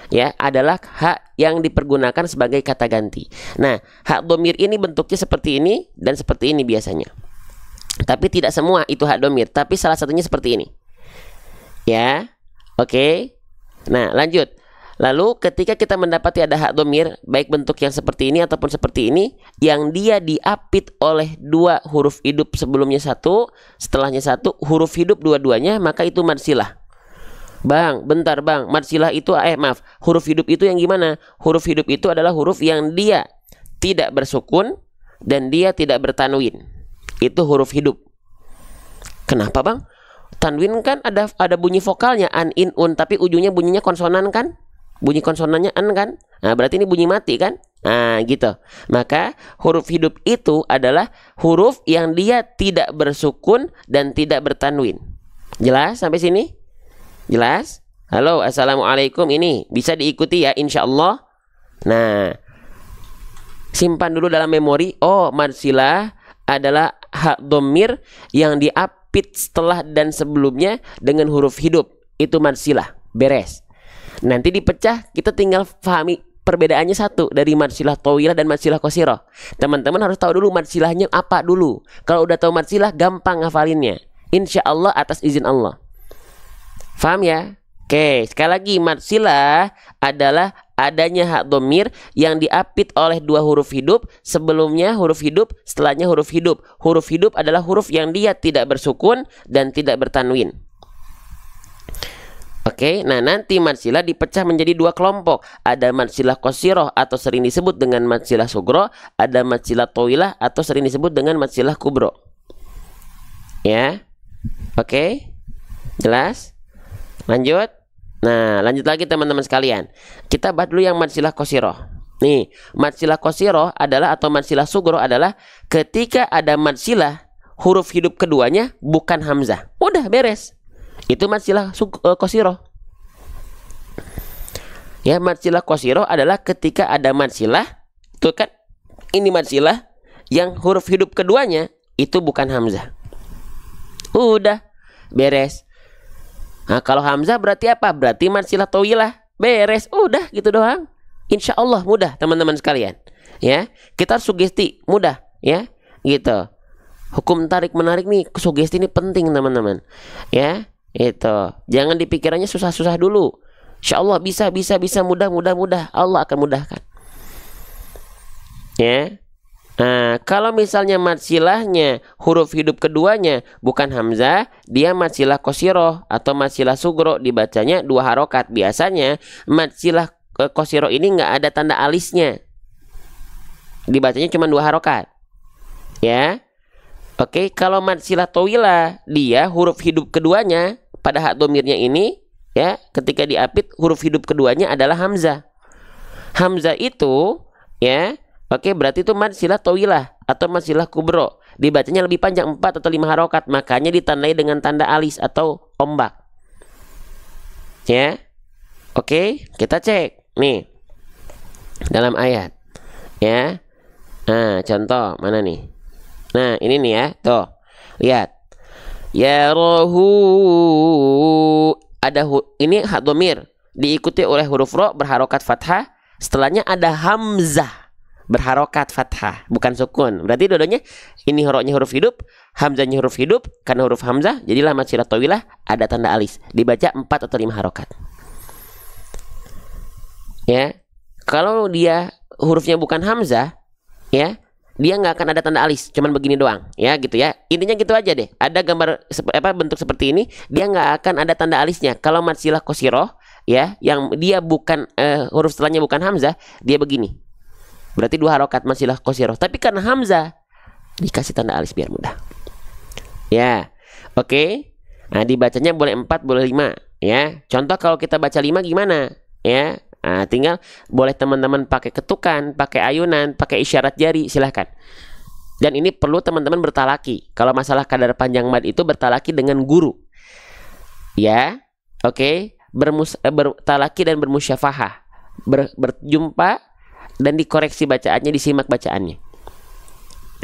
Speaker 1: ya adalah hak yang dipergunakan sebagai kata ganti. Nah, hak domir ini bentuknya seperti ini dan seperti ini biasanya. Tapi tidak semua itu hak domir, tapi salah satunya seperti ini. Ya, oke. Nah, lanjut. Lalu ketika kita mendapati ada hak domir, baik bentuk yang seperti ini ataupun seperti ini, yang dia diapit oleh dua huruf hidup sebelumnya satu, setelahnya satu, huruf hidup dua-duanya, maka itu mad silah. Bang, bentar bang, mad silah itu, maaf, huruf hidup itu yang gimana? Huruf hidup itu adalah huruf yang dia tidak bersukun dan dia tidak bertanwin. Itu huruf hidup. Kenapa bang? Tanwin kan ada bunyi vokalnya, an, in, un, tapi ujungnya bunyinya konsonan kan? Bunyi konsonannya an kan? Nah, berarti ini bunyi mati kan? Nah, gitu. Maka huruf hidup itu adalah huruf yang dia tidak bersukun dan tidak bertanwin. Jelas sampai sini? Jelas? Halo, assalamualaikum, ini bisa diikuti ya insya Allah. Nah, simpan dulu dalam memori. Oh, mad silah adalah hak domir yang diapit setelah dan sebelumnya dengan huruf hidup. Itu mad silah. Beres. Nanti dipecah, kita tinggal pahami perbedaannya satu dari mad silah tawilah dan mad silah qasirah. Teman-teman harus tahu dulu mad silahnya apa dulu. Kalau udah tahu mad silah, gampang ngafalinnya. Insya Allah atas izin Allah. Faham ya? Oke, sekali lagi mad silah adalah adanya hak domir yang diapit oleh dua huruf hidup, sebelumnya huruf hidup, setelahnya huruf hidup. Huruf hidup adalah huruf yang dia tidak bersukun dan tidak bertanwin. Oke, nah nanti mad silah dipecah menjadi dua kelompok. Ada mad silah qasirah atau sering disebut dengan mad silah sugro, ada mad silah tawilah atau sering disebut dengan mad silah kubro. Ya. Oke. Jelas? Lanjut. Nah, lanjut lagi teman-teman sekalian. Kita bahas dulu yang mad silah qasirah. Nih, mad silah qasirah adalah atau mad silah sugro adalah ketika ada mad silah huruf hidup keduanya bukan hamzah. Udah beres. Itu mad silah qasirah. Ya, mad silah qasirah adalah ketika ada mad silah, itu kan ini mad silah yang huruf hidup keduanya itu bukan hamzah. Udah beres. Nah, kalau hamzah berarti apa? Berarti mad silah tawilah. Beres. Udah gitu doang. Insya Allah mudah teman-teman sekalian. Ya, kita sugesti mudah ya. Gitu. Hukum tarik menarik nih, sugesti ini penting teman-teman. Ya, itu. Jangan dipikirannya susah-susah dulu. Insya Allah bisa mudah. Allah akan mudahkan. Ya. Nah, kalau misalnya mad silahnya huruf hidup keduanya bukan hamzah, dia mad silah qasirah atau mad silah sugro, dibacanya dua harokat. Biasanya mad silah qasirah ini nggak ada tanda alisnya, dibacanya cuma dua harokat. Ya, oke. Kalau mad silah tawilah, dia huruf hidup keduanya pada hak domirnya ini, ya, ketika diapit huruf hidup keduanya adalah hamzah. Hamzah itu, ya. Oke, berarti itu mad silah tawilah atau mad silah kubro. Dibacanya lebih panjang 4 atau 5 harokat, makanya ditandai dengan tanda alis atau ombak. Ya. Oke, kita cek nih dalam ayat. Ya. Nah, contoh mana nih? Nah, ini nih ya. Tuh. Lihat. Ya rohu, ada ini hak domir diikuti oleh huruf ro berharokat fathah, setelahnya ada hamzah berharokat fathah, bukan sukun. Berarti dua-duanya ini ro-nya huruf hidup, hamzahnya huruf hidup. Karena huruf hamzah jadilah mad silah tawilah, ada tanda alis, dibaca 4 atau 5 harokat. Ya. Kalau dia hurufnya bukan hamzah, ya, dia nggak akan ada tanda alis, cuman begini doang, ya gitu ya. Intinya gitu aja deh. Ada gambar bentuk seperti ini, dia nggak akan ada tanda alisnya. Kalau mad silah qasirah, ya, yang dia bukan huruf setelahnya bukan hamzah, dia begini. Berarti 2 harokat mad silah qasirah. Tapi karena hamzah, dikasih tanda alis biar mudah. Ya, oke. Nah, dibacanya boleh 4, boleh 5, ya. Contoh kalau kita baca 5 gimana? Ya. Nah, tinggal boleh teman-teman pakai ketukan, pakai ayunan, pakai isyarat jari, silahkan. Dan ini perlu teman-teman bertalaki. Kalau masalah kadar panjang mad itu bertalaki dengan guru. Ya, oke. Bertalaki dan bermusyafahah. Berjumpa dan dikoreksi bacaannya, disimak bacaannya.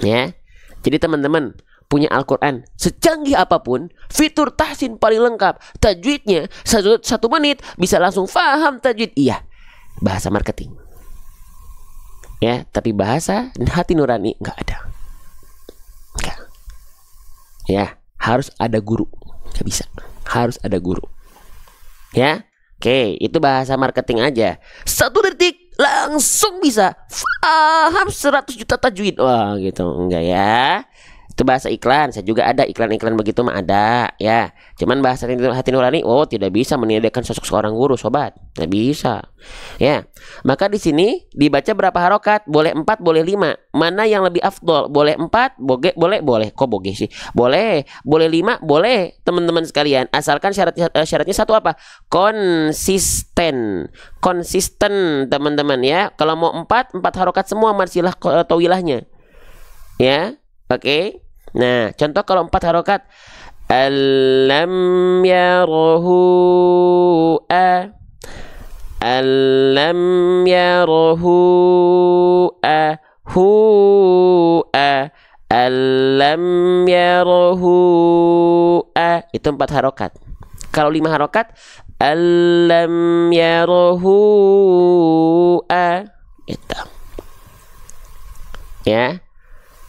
Speaker 1: Ya. Jadi teman-teman punya Al-Quran secanggih apapun, fitur tahsin paling lengkap, tajwidnya 1 menit bisa langsung paham tajwid. Iya, bahasa marketing. Ya, tapi bahasa dan hati nurani nggak ada. Nggak. Ya, harus ada guru. Nggak bisa. Harus ada guru. Ya, oke, itu bahasa marketing aja. 1 detik langsung bisa paham 100 juta tajwid. Wah, gitu. Enggak ya. Itu bahasa iklan. Saya juga ada iklan-iklan begitu mah ada, ya. Cuman bahasa hati nurani, oh, tidak bisa menyediakan sosok seorang guru, sobat. Tidak bisa. Ya. Maka di sini dibaca berapa harokat? Boleh 4, boleh 5. Mana yang lebih afdol? Boleh 4, boleh. Kok boge sih? Boleh 5, boleh, teman-teman sekalian. Asalkan syaratnya satu apa? Konsisten. Konsisten, teman-teman, ya. Kalau mau 4 harokat semua mad silah tawilahnya. Ya. Oke. Nah, contoh kalau 4 harokat, alam yarahu alam yarahu hu alam yarahu itu 4 harokat. Kalau 5 harokat, alam yarahu itu. Ya.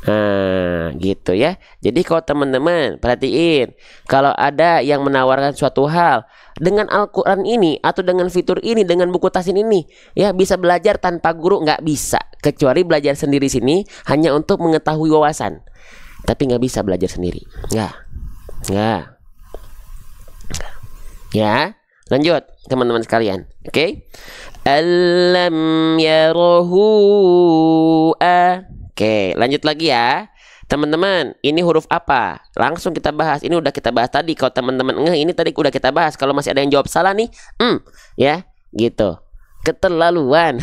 Speaker 1: Nah, gitu ya. Jadi kalau teman-teman perhatiin, kalau ada yang menawarkan suatu hal dengan Al-Quran ini atau dengan fitur ini, dengan buku tahsin ini, ya bisa belajar tanpa guru, nggak bisa. Kecuali belajar sendiri sini hanya untuk mengetahui wawasan. Tapi nggak bisa belajar sendiri. Nggak. Ya, lanjut teman-teman sekalian. Oke. Alam yarahu Oke, lanjut lagi ya. Teman-teman, ini huruf apa? Langsung kita bahas. Ini udah kita bahas tadi. Kalau teman-teman ini tadi udah kita bahas. Kalau masih ada yang jawab salah nih, ya, gitu. Keterlaluan.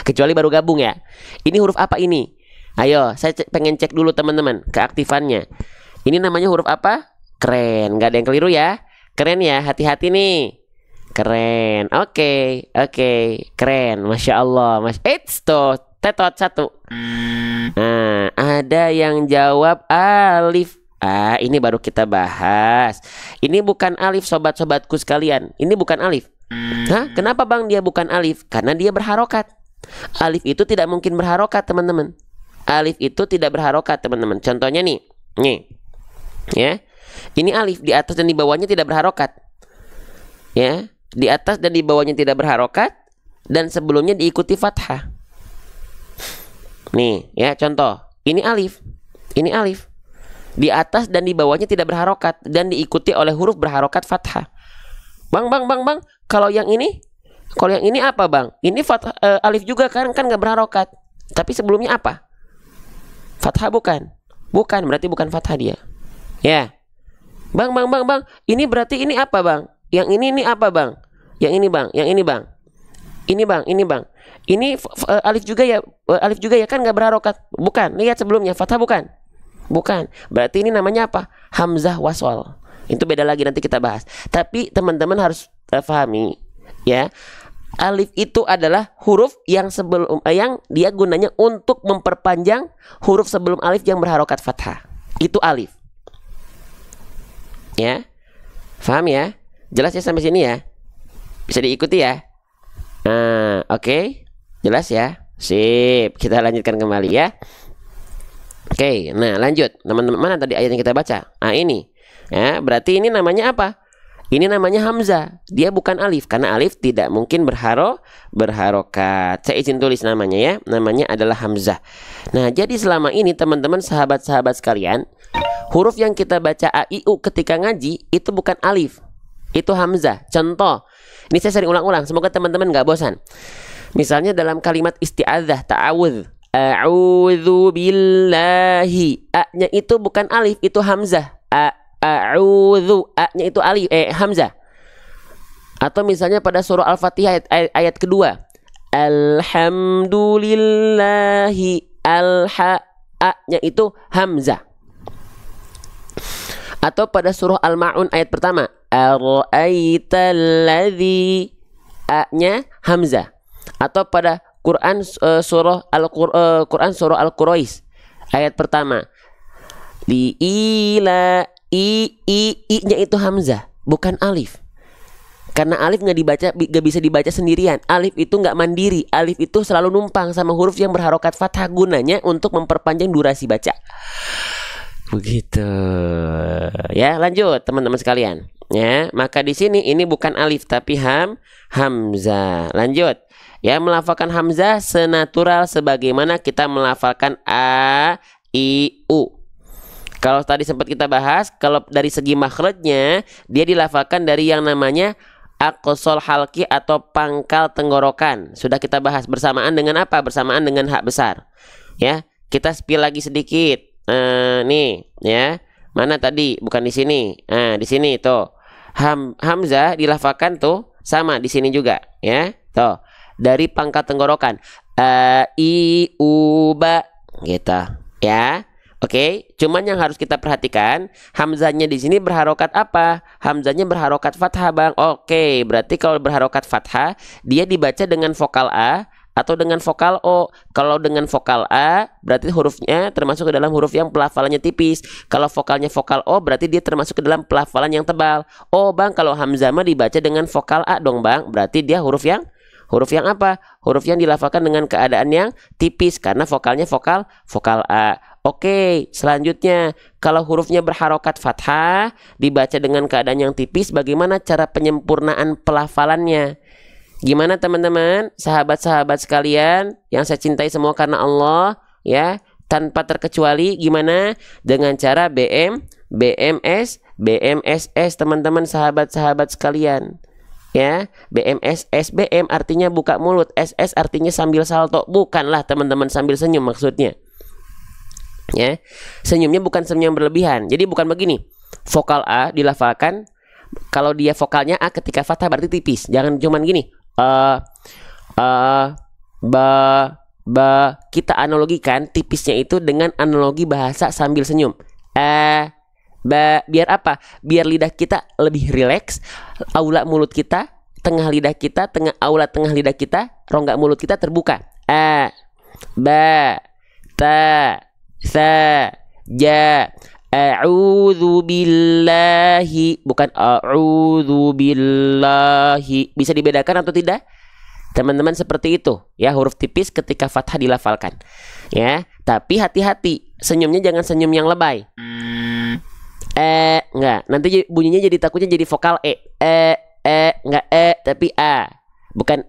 Speaker 1: Kecuali baru gabung ya. Ini huruf apa ini? Ayo, saya pengen cek dulu teman-teman keaktifannya. Ini namanya huruf apa? Keren. Nggak ada yang keliru ya. Keren ya, hati-hati nih. Keren. Oke. Keren. Masya Allah. Tuh. Tetot 1. Nah, ada yang jawab alif. Ini baru kita bahas. Ini bukan alif, sobat-sobatku sekalian. Ini bukan alif. Hah? Kenapa bang dia bukan alif? Karena dia berharokat. Alif itu tidak mungkin berharokat, teman-teman. Alif itu tidak berharokat, teman-teman. Contohnya nih. Ya. Ini alif, di atas dan di bawahnya tidak berharokat. Ya. Di atas dan di bawahnya tidak berharokat. Dan sebelumnya diikuti fathah. Nih, ya, contoh. Ini alif. Ini alif. Di atas dan di bawahnya tidak berharokat dan diikuti oleh huruf berharokat fathah. Bang. Kalau yang ini apa, Bang? Ini fathah, alif juga kan nggak berharokat. Tapi sebelumnya apa? Fathah bukan? Bukan, berarti bukan fathah dia. Ya. Bang. Ini berarti ini apa, Bang? Yang ini apa, Bang? Yang ini, Bang. Yang ini, Bang. Ini, Bang. Ini alif juga ya kan nggak berharokat. Bukan. Lihat sebelumnya fathah bukan. Berarti ini namanya apa? Hamzah waswal. Itu beda lagi, nanti kita bahas. Tapi teman-teman harus pahami ya. Alif itu adalah huruf yang yang dia gunanya untuk memperpanjang huruf sebelum alif yang berharokat fathah. Itu alif. Ya. Paham ya? Jelas ya sampai sini ya? Bisa diikuti ya? Nah, oke. Jelas ya? Sip. Kita lanjutkan kembali ya. Oke, nah lanjut. Teman-teman, mana tadi ayat yang kita baca? Ini. Ya, berarti ini namanya apa? Ini namanya hamzah. Dia bukan alif karena alif tidak mungkin berharokat. Saya izin tulis namanya ya. Namanya adalah hamzah. Nah, jadi selama ini teman-teman sahabat-sahabat sekalian, huruf yang kita baca a i u ketika ngaji itu bukan alif. Itu hamzah. Contoh. Ini saya sering ulang-ulang. Semoga teman-teman nggak bosan. Misalnya dalam kalimat isti'adzah, ta'awudz. A'udzu billahi. A-nya itu bukan alif, itu hamzah. A'udzu. A-nya itu alif, hamzah. Atau misalnya pada surah Al-Fatihah ayat kedua. Alhamdulillahi. A-nya itu hamzah. Atau pada surah Al-Ma'un ayat pertama. Ar-ra'aitalladzi. A-nya hamzah. Atau pada Quran surah Al-Quraish ayat pertama. I-nya itu hamzah, bukan alif. Karena alif nggak bisa dibaca sendirian. Alif itu nggak mandiri. Alif itu selalu numpang sama huruf yang berharokat fathah, gunanya untuk memperpanjang durasi baca. Begitu. Ya, lanjut teman-teman sekalian. Ya, maka di sini ini bukan alif tapi hamzah. Lanjut. Ya, melafalkan hamzah senatural sebagaimana kita melafalkan a, i, u. Kalau tadi sempat kita bahas, kalau dari segi makhrajnya dia dilafalkan dari yang namanya aqsal halqi atau pangkal tenggorokan. Sudah kita bahas bersamaan dengan apa? Bersamaan dengan hak besar. Ya, kita spill lagi sedikit. Nih, ya. Mana tadi? Bukan di sini. Nah, di sini tuh. Hamzah dilafalkan tuh sama di sini juga, ya. Tuh. Dari pangkal tenggorokan i u ba gitu ya. Oke, cuman yang harus kita perhatikan hamzahnya di sini berharokat apa? Hamzahnya berharokat fathah, Bang. Oke, berarti kalau berharokat fathah dia dibaca dengan vokal a atau dengan vokal o. Kalau dengan vokal a berarti hurufnya termasuk ke dalam huruf yang pelafalannya tipis. Kalau vokalnya vokal o berarti dia termasuk ke dalam pelafalan yang tebal. Oh, Bang, kalau hamzah mah dibaca dengan vokal a dong, Bang. Berarti dia huruf yang apa? Huruf yang dilafalkan dengan keadaan yang tipis karena vokalnya vokal A. Oke, selanjutnya kalau hurufnya berharokat fathah dibaca dengan keadaan yang tipis, bagaimana cara penyempurnaan pelafalannya? Gimana teman-teman, sahabat-sahabat sekalian yang saya cintai semua karena Allah, ya, tanpa terkecuali gimana? Dengan cara BMSS teman-teman sahabat-sahabat sekalian. Ya, BMS, SBM artinya buka mulut, SS artinya sambil salto. Bukanlah teman-teman sambil senyum maksudnya. Ya, senyumnya bukan senyum yang berlebihan. Jadi bukan begini. Vokal A dilafalkan, kalau dia vokalnya A ketika fathah berarti tipis. Jangan cuman gini. Ba. Kita analogikan tipisnya itu dengan analogi bahasa sambil senyum. Biar apa? Biar lidah kita lebih rileks, aula mulut kita, tengah lidah kita, aula tengah lidah kita, rongga mulut kita terbuka. A, ba, ta, sa, ja. A'udzu billahi, bukan a'udzu billahi. Bisa dibedakan atau tidak? Teman-teman seperti itu, ya, huruf tipis ketika fathah dilafalkan. Ya, tapi hati-hati, senyumnya jangan senyum yang lebay. Enggak, nanti bunyinya jadi takutnya jadi vokal enggak tapi a. Bukan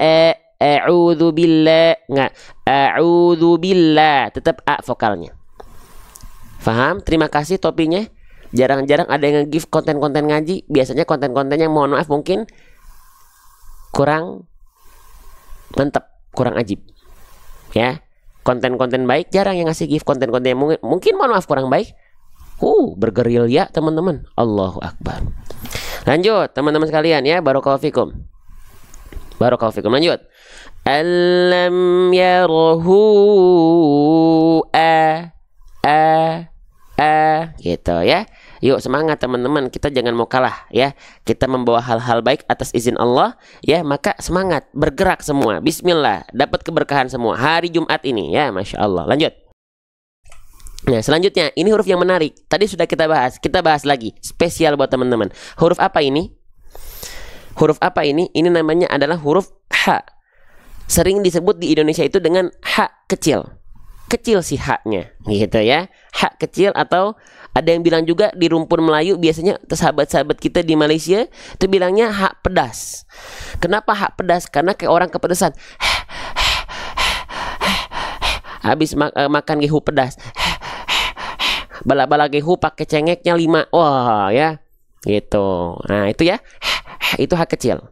Speaker 1: a'udzu billah, enggak. A'udzu billah, tetap a vokalnya. Faham? Terima kasih topinya. Jarang-jarang ada yang nge-give konten-konten ngaji. Biasanya konten-konten yang mohon maaf mungkin kurang mantap, kurang ajib. Ya. Konten-konten baik jarang yang ngasih give konten-konten yang mungkin mohon maaf kurang baik. Bergerilya teman-teman. Allahu Akbar. Lanjut teman-teman sekalian ya. Barakallahu fikum. Barakallahu fikum. Lanjut. Alam yarahu gitu ya. Yuk semangat teman-teman. Kita jangan mau kalah ya. Kita membawa hal-hal baik atas izin Allah ya. Maka semangat, bergerak semua. Bismillah. Dapat keberkahan semua hari Jumat ini ya. Masya Allah. Lanjut. Nah, selanjutnya ini huruf yang menarik. Tadi sudah kita bahas. Kita bahas lagi. Spesial buat teman-teman. Huruf apa ini? Huruf apa ini? Ini namanya adalah huruf H. Sering disebut di Indonesia itu dengan H kecil. Kecil sih H-nya, gitu ya. H kecil atau Ada yang bilang juga di rumpun Melayu biasanya sahabat-sahabat kita di Malaysia itu bilangnya hak pedas. Kenapa hak pedas? Karena kayak orang kepedesan. Habis makan gehu pedas. Bala-bala gehu pakai cengeknya 5. Wah, ya. Gitu. Nah, itu ya. Itu hak kecil.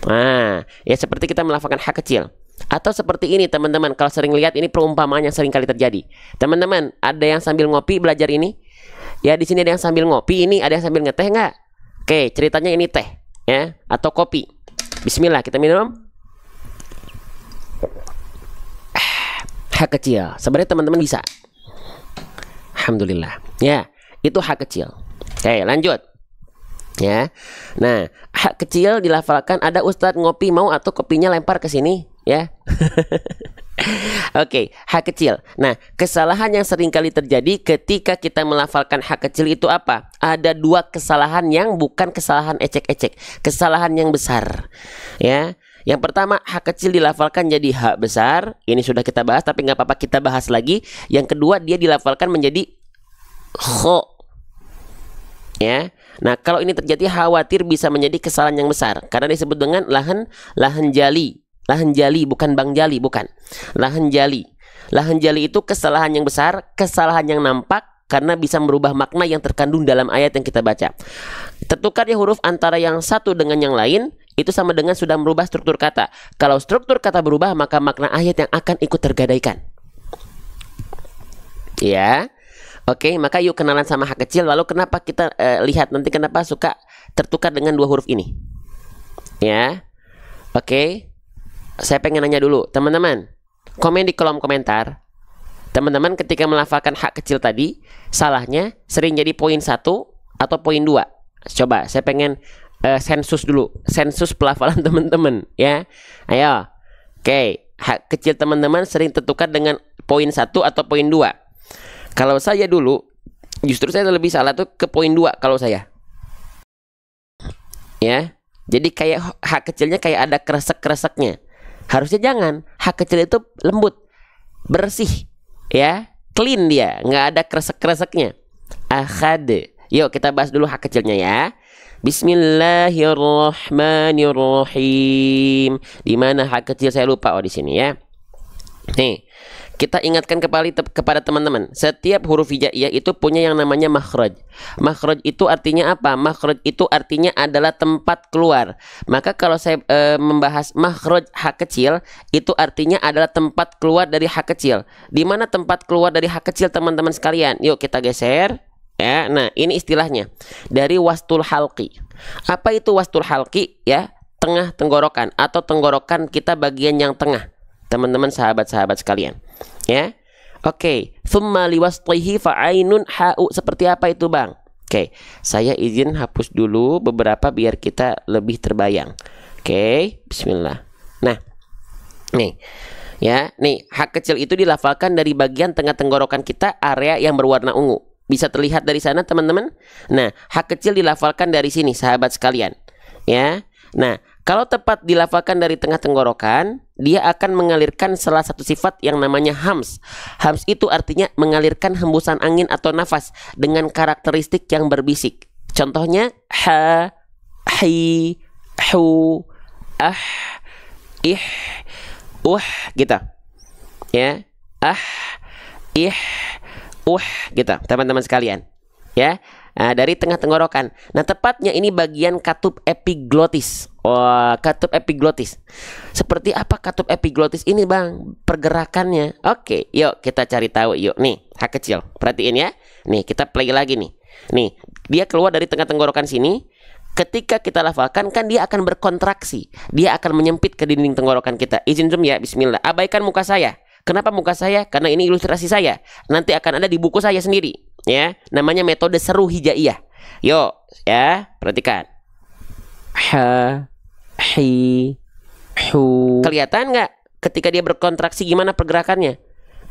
Speaker 1: Nah, ya seperti kita melafalkan hak kecil. Atau seperti ini teman-teman, kalau sering lihat ini perumpamaan yang sering kali terjadi. Teman-teman, ada yang sambil ngopi belajar ini? Ya, di sini ada yang sambil ngopi, ini ada yang sambil ngeteh nggak? Oke, ceritanya ini teh, ya, atau kopi. Bismillah, kita minum. Hak kecil. Sebenarnya teman-teman bisa. Alhamdulillah. Ya, itu hak kecil. Oke, lanjut. Ya. Nah, hak kecil dilafalkan, ada ustadz ngopi mau atau kopinya lempar ke sini, ya. Oke, hak kecil. Nah, kesalahan yang sering kali terjadi ketika kita melafalkan hak kecil itu apa? Ada 2 kesalahan yang bukan kesalahan ecek-ecek, kesalahan yang besar. Ya. Yang pertama, hak kecil dilafalkan jadi hak besar. Ini sudah kita bahas, tapi nggak apa-apa kita bahas lagi. Yang kedua, dia dilafalkan menjadi kho. Ya. Nah, kalau ini terjadi khawatir bisa menjadi kesalahan yang besar karena disebut dengan lahan jali. Lahan jali bukan bang jali, bukan. Lahan jali. Lahan jali itu kesalahan yang besar, kesalahan yang nampak karena bisa merubah makna yang terkandung dalam ayat yang kita baca. Tertukarnya huruf antara yang satu dengan yang lain itu sama dengan sudah merubah struktur kata. Kalau struktur kata berubah, maka makna ayat yang akan ikut tergadaikan. Ya. Oke, maka yuk kenalan sama hak kecil. Lalu kenapa kita lihat nanti kenapa suka tertukar dengan 2 huruf ini. Ya. Oke. Saya pengen nanya dulu, teman-teman. Komen di kolom komentar. Teman-teman ketika melafalkan hak kecil tadi, salahnya sering jadi poin 1 atau poin 2. Coba, saya pengen sensus dulu. Sensus pelafalan teman-teman, ya. Ayo. Oke, hak kecil teman-teman sering tertukar dengan poin 1 atau poin 2. Kalau saya dulu, justru saya lebih salah tuh ke poin 2 kalau saya. Ya, jadi kayak hak kecilnya kayak ada kresek-kreseknya. Harusnya jangan. Hak kecil itu lembut, bersih, ya, clean dia, nggak ada kresek-kreseknya. Akhad. Yuk kita bahas dulu hak kecilnya ya. Bismillahirrahmanirrahim. Di mana hak kecil saya lupa di sini ya. Nih. Kita ingatkan kepada teman-teman, setiap huruf hijaiyah itu punya yang namanya makhraj. Makhraj itu artinya apa? Makhraj itu artinya adalah tempat keluar. Maka kalau saya membahas makhraj hak kecil, itu artinya adalah tempat keluar dari hak kecil. Di mana tempat keluar dari hak kecil teman-teman sekalian? Yuk kita geser. Ya, nah ini istilahnya dari wastul halqi. Apa itu wastul halqi? Ya, tengah tenggorokan atau tenggorokan kita bagian yang tengah. Teman-teman sahabat-sahabat sekalian. Ya. Oke, thumma liwasṭihi fa'ainun ha'u. Seperti apa itu, Bang? Oke, saya izin hapus dulu beberapa biar kita lebih terbayang. Oke, bismillah. Nah, nih. Ya, nih hak kecil itu dilafalkan dari bagian tengah tenggorokan kita, area yang berwarna ungu. Bisa terlihat dari sana, teman-teman? Nah, hak kecil dilafalkan dari sini, sahabat sekalian. Ya. Nah, kalau tepat dilafalkan dari tengah tenggorokan, dia akan mengalirkan salah satu sifat yang namanya hams. Hams itu artinya mengalirkan hembusan angin atau nafas dengan karakteristik yang berbisik. Contohnya ha, hi, hu, ah, ih, gitu. Ya, ih, gitu, teman-teman sekalian. Ya. Nah, dari tengah tenggorokan. Nah, tepatnya ini bagian katup epiglotis. Wah, katup epiglotis. Seperti apa katup epiglotis ini, Bang? Pergerakannya. Oke, yuk kita cari tahu yuk. Nih, hak kecil. Perhatiin ya. Nih, kita play lagi nih. Nih, dia keluar dari tengah tenggorokan sini. Ketika kita lafalkan kan dia akan berkontraksi. Dia akan menyempit ke dinding tenggorokan kita. Izin zoom ya, bismillah. Abaikan muka saya. Kenapa muka saya? Karena ini ilustrasi saya. Nanti akan ada di buku saya sendiri. Ya, namanya metode seru hijaiyah. Yuk, ya, perhatikan. Ha, hi, hu. Kelihatan nggak ketika dia berkontraksi gimana pergerakannya?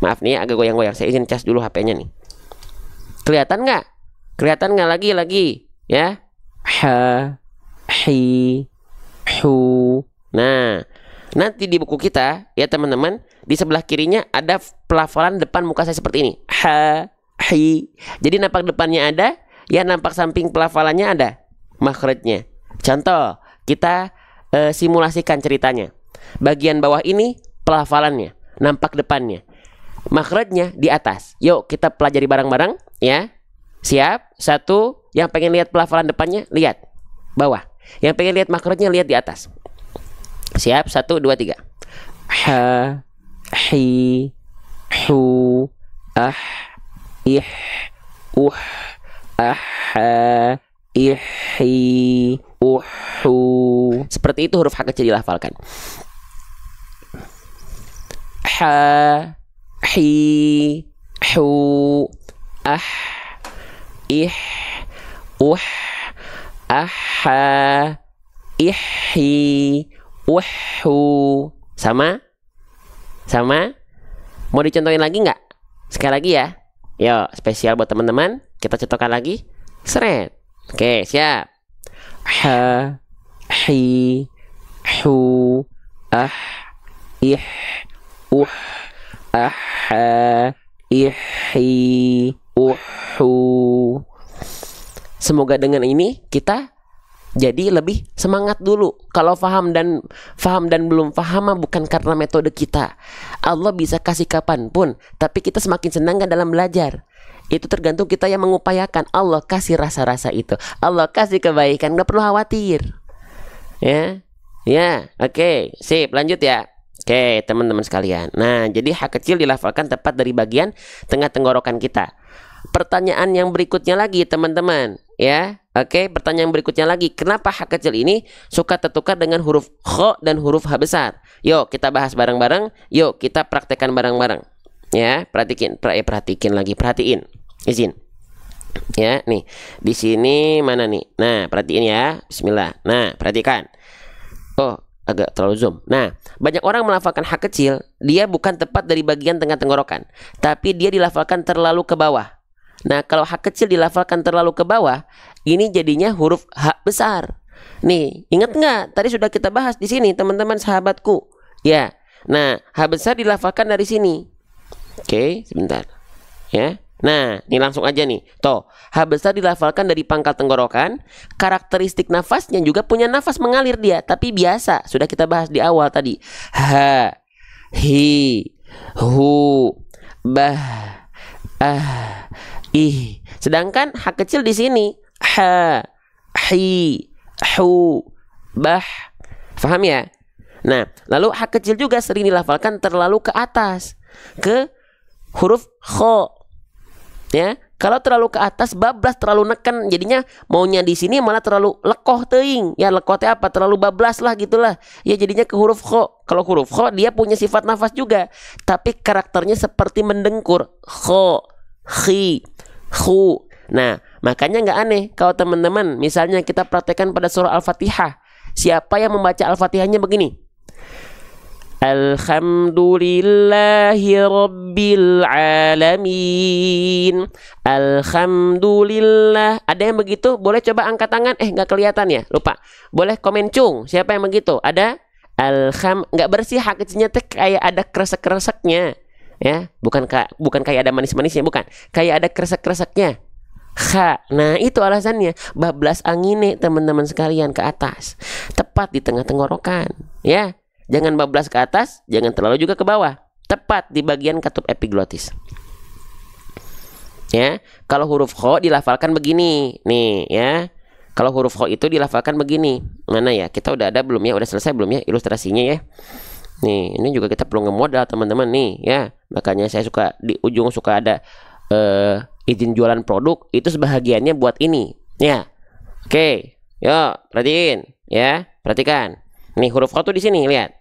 Speaker 1: Maaf nih ya, agak goyang-goyang. Saya izin cas dulu HP-nya nih. Kelihatan nggak? Kelihatan nggak lagi? Ya, ha, hi, hu. Nah, nanti di buku kita ya teman-teman, di sebelah kirinya ada pelafalan depan muka saya seperti ini. Ha, hi. Jadi nampak depannya ada, ya nampak samping pelafalannya ada makhrajnya. Contoh, kita simulasikan ceritanya. Bagian bawah ini pelafalannya, nampak depannya. Makhrajnya di atas. Yuk kita pelajari bareng-bareng ya. Siap? Satu, yang pengen lihat pelafalan depannya, lihat bawah. Yang pengen lihat makhrajnya, lihat di atas. Siap? 1, 2, 3. Ha, hi, hu, ah, ih, aha, ihi, uhu. Seperti itu huruf H kecil dilafalkan. Ha, hi, hu, ah, ih, aha, ihi, uhu. Sama? Sama? Mau dicontohin lagi nggak? Sekali lagi ya. Yuk, spesial buat teman-teman. Kita contohkan lagi. Seret. Oke, siap. Ha, hi, hu, ah, ih, aha, ihi, uhu. Semoga dengan ini kita jadi lebih semangat dulu. Kalau paham dan belum paham bukan karena metode kita. Allah bisa kasih kapanpun, tapi kita semakin senang kan dalam belajar. Itu tergantung kita yang mengupayakan. Allah kasih rasa-rasa itu. Allah kasih kebaikan, nggak perlu khawatir. Ya, oke, sip, lanjut ya. Oke, teman-teman sekalian. Nah, jadi H kecil dilafalkan tepat dari bagian tengah tenggorokan kita. Pertanyaan yang berikutnya lagi, teman-teman, ya. Oke, pertanyaan berikutnya lagi. Kenapa H kecil ini suka tertukar dengan huruf kho dan huruf H besar? Yuk, kita bahas bareng-bareng. Yuk, kita praktekkan bareng-bareng. Ya, perhatiin. Izin. Ya, nih. Di sini mana nih? Nah, perhatiin ya. Bismillah. Nah, perhatikan. Oh, agak terlalu zoom. Nah, banyak orang melafalkan H kecil, dia bukan tepat dari bagian tengah tenggorokan, tapi dia dilafalkan terlalu ke bawah. Nah, kalau H kecil dilafalkan terlalu ke bawah, ini jadinya huruf H besar. Nih, ingat nggak? Tadi sudah kita bahas di sini, teman-teman sahabatku. Ya, nah H besar dilafalkan dari sini. Oke, sebentar. Ya, nah, ini langsung aja nih. Toh, H besar dilafalkan dari pangkal tenggorokan. Karakteristik nafasnya juga punya nafas mengalir dia, tapi biasa. Sudah kita bahas di awal tadi. Ha, hi, hu, bah, ah, ih. Sedangkan H kecil di sini ha, hi, hu, bah. Paham ya? Nah, lalu H kecil juga sering dilafalkan terlalu ke atas, ke huruf kho. Ya, kalau terlalu ke atas bablas, terlalu neken, jadinya maunya di sini malah terlalu lekoh teuing. Ya, lekohnya apa? Terlalu bablas lah gitulah. Ya, jadinya ke huruf kho. Kalau huruf kho dia punya sifat nafas juga, tapi karakternya seperti mendengkur. Kho, khi, hu. Nah, makanya nggak aneh kalau teman-teman misalnya kita praktekkan pada surah Al-Fatihah. Siapa yang membaca Al-Fatihahnya begini? Alhamdulillahi Rabbil Alamin. Alhamdulillah. Ada yang begitu? Boleh coba angkat tangan. Nggak kelihatan ya? Lupa. Boleh komen cung. Siapa yang begitu? Ada? Nggak bersih H kecilnya teh kayak ada kresek-kreseknya. Ya, bukan kayak ada manis-manisnya, bukan. Kayak ada kresek-kreseknya. Nah, itu alasannya. Bablas angine teman-teman sekalian ke atas. Tepat di tengah tenggorokan. Ya. Jangan bablas ke atas, jangan terlalu juga ke bawah. Tepat di bagian katup epiglotis. Ya, kalau huruf kho dilafalkan begini, nih ya. Kalau huruf kho itu dilafalkan begini. Mana ya? Kita udah ada belum ya? Udah selesai belum ya ilustrasinya ya? Nih, ini juga kita perlu ngemodal teman-teman nih ya. Makanya saya suka di ujung suka ada izin jualan produk, itu sebahagiannya buat ini. Ya. Oke. Yuk, perhatiin ya. Perhatikan. Nih huruf kho tuh di sini, lihat.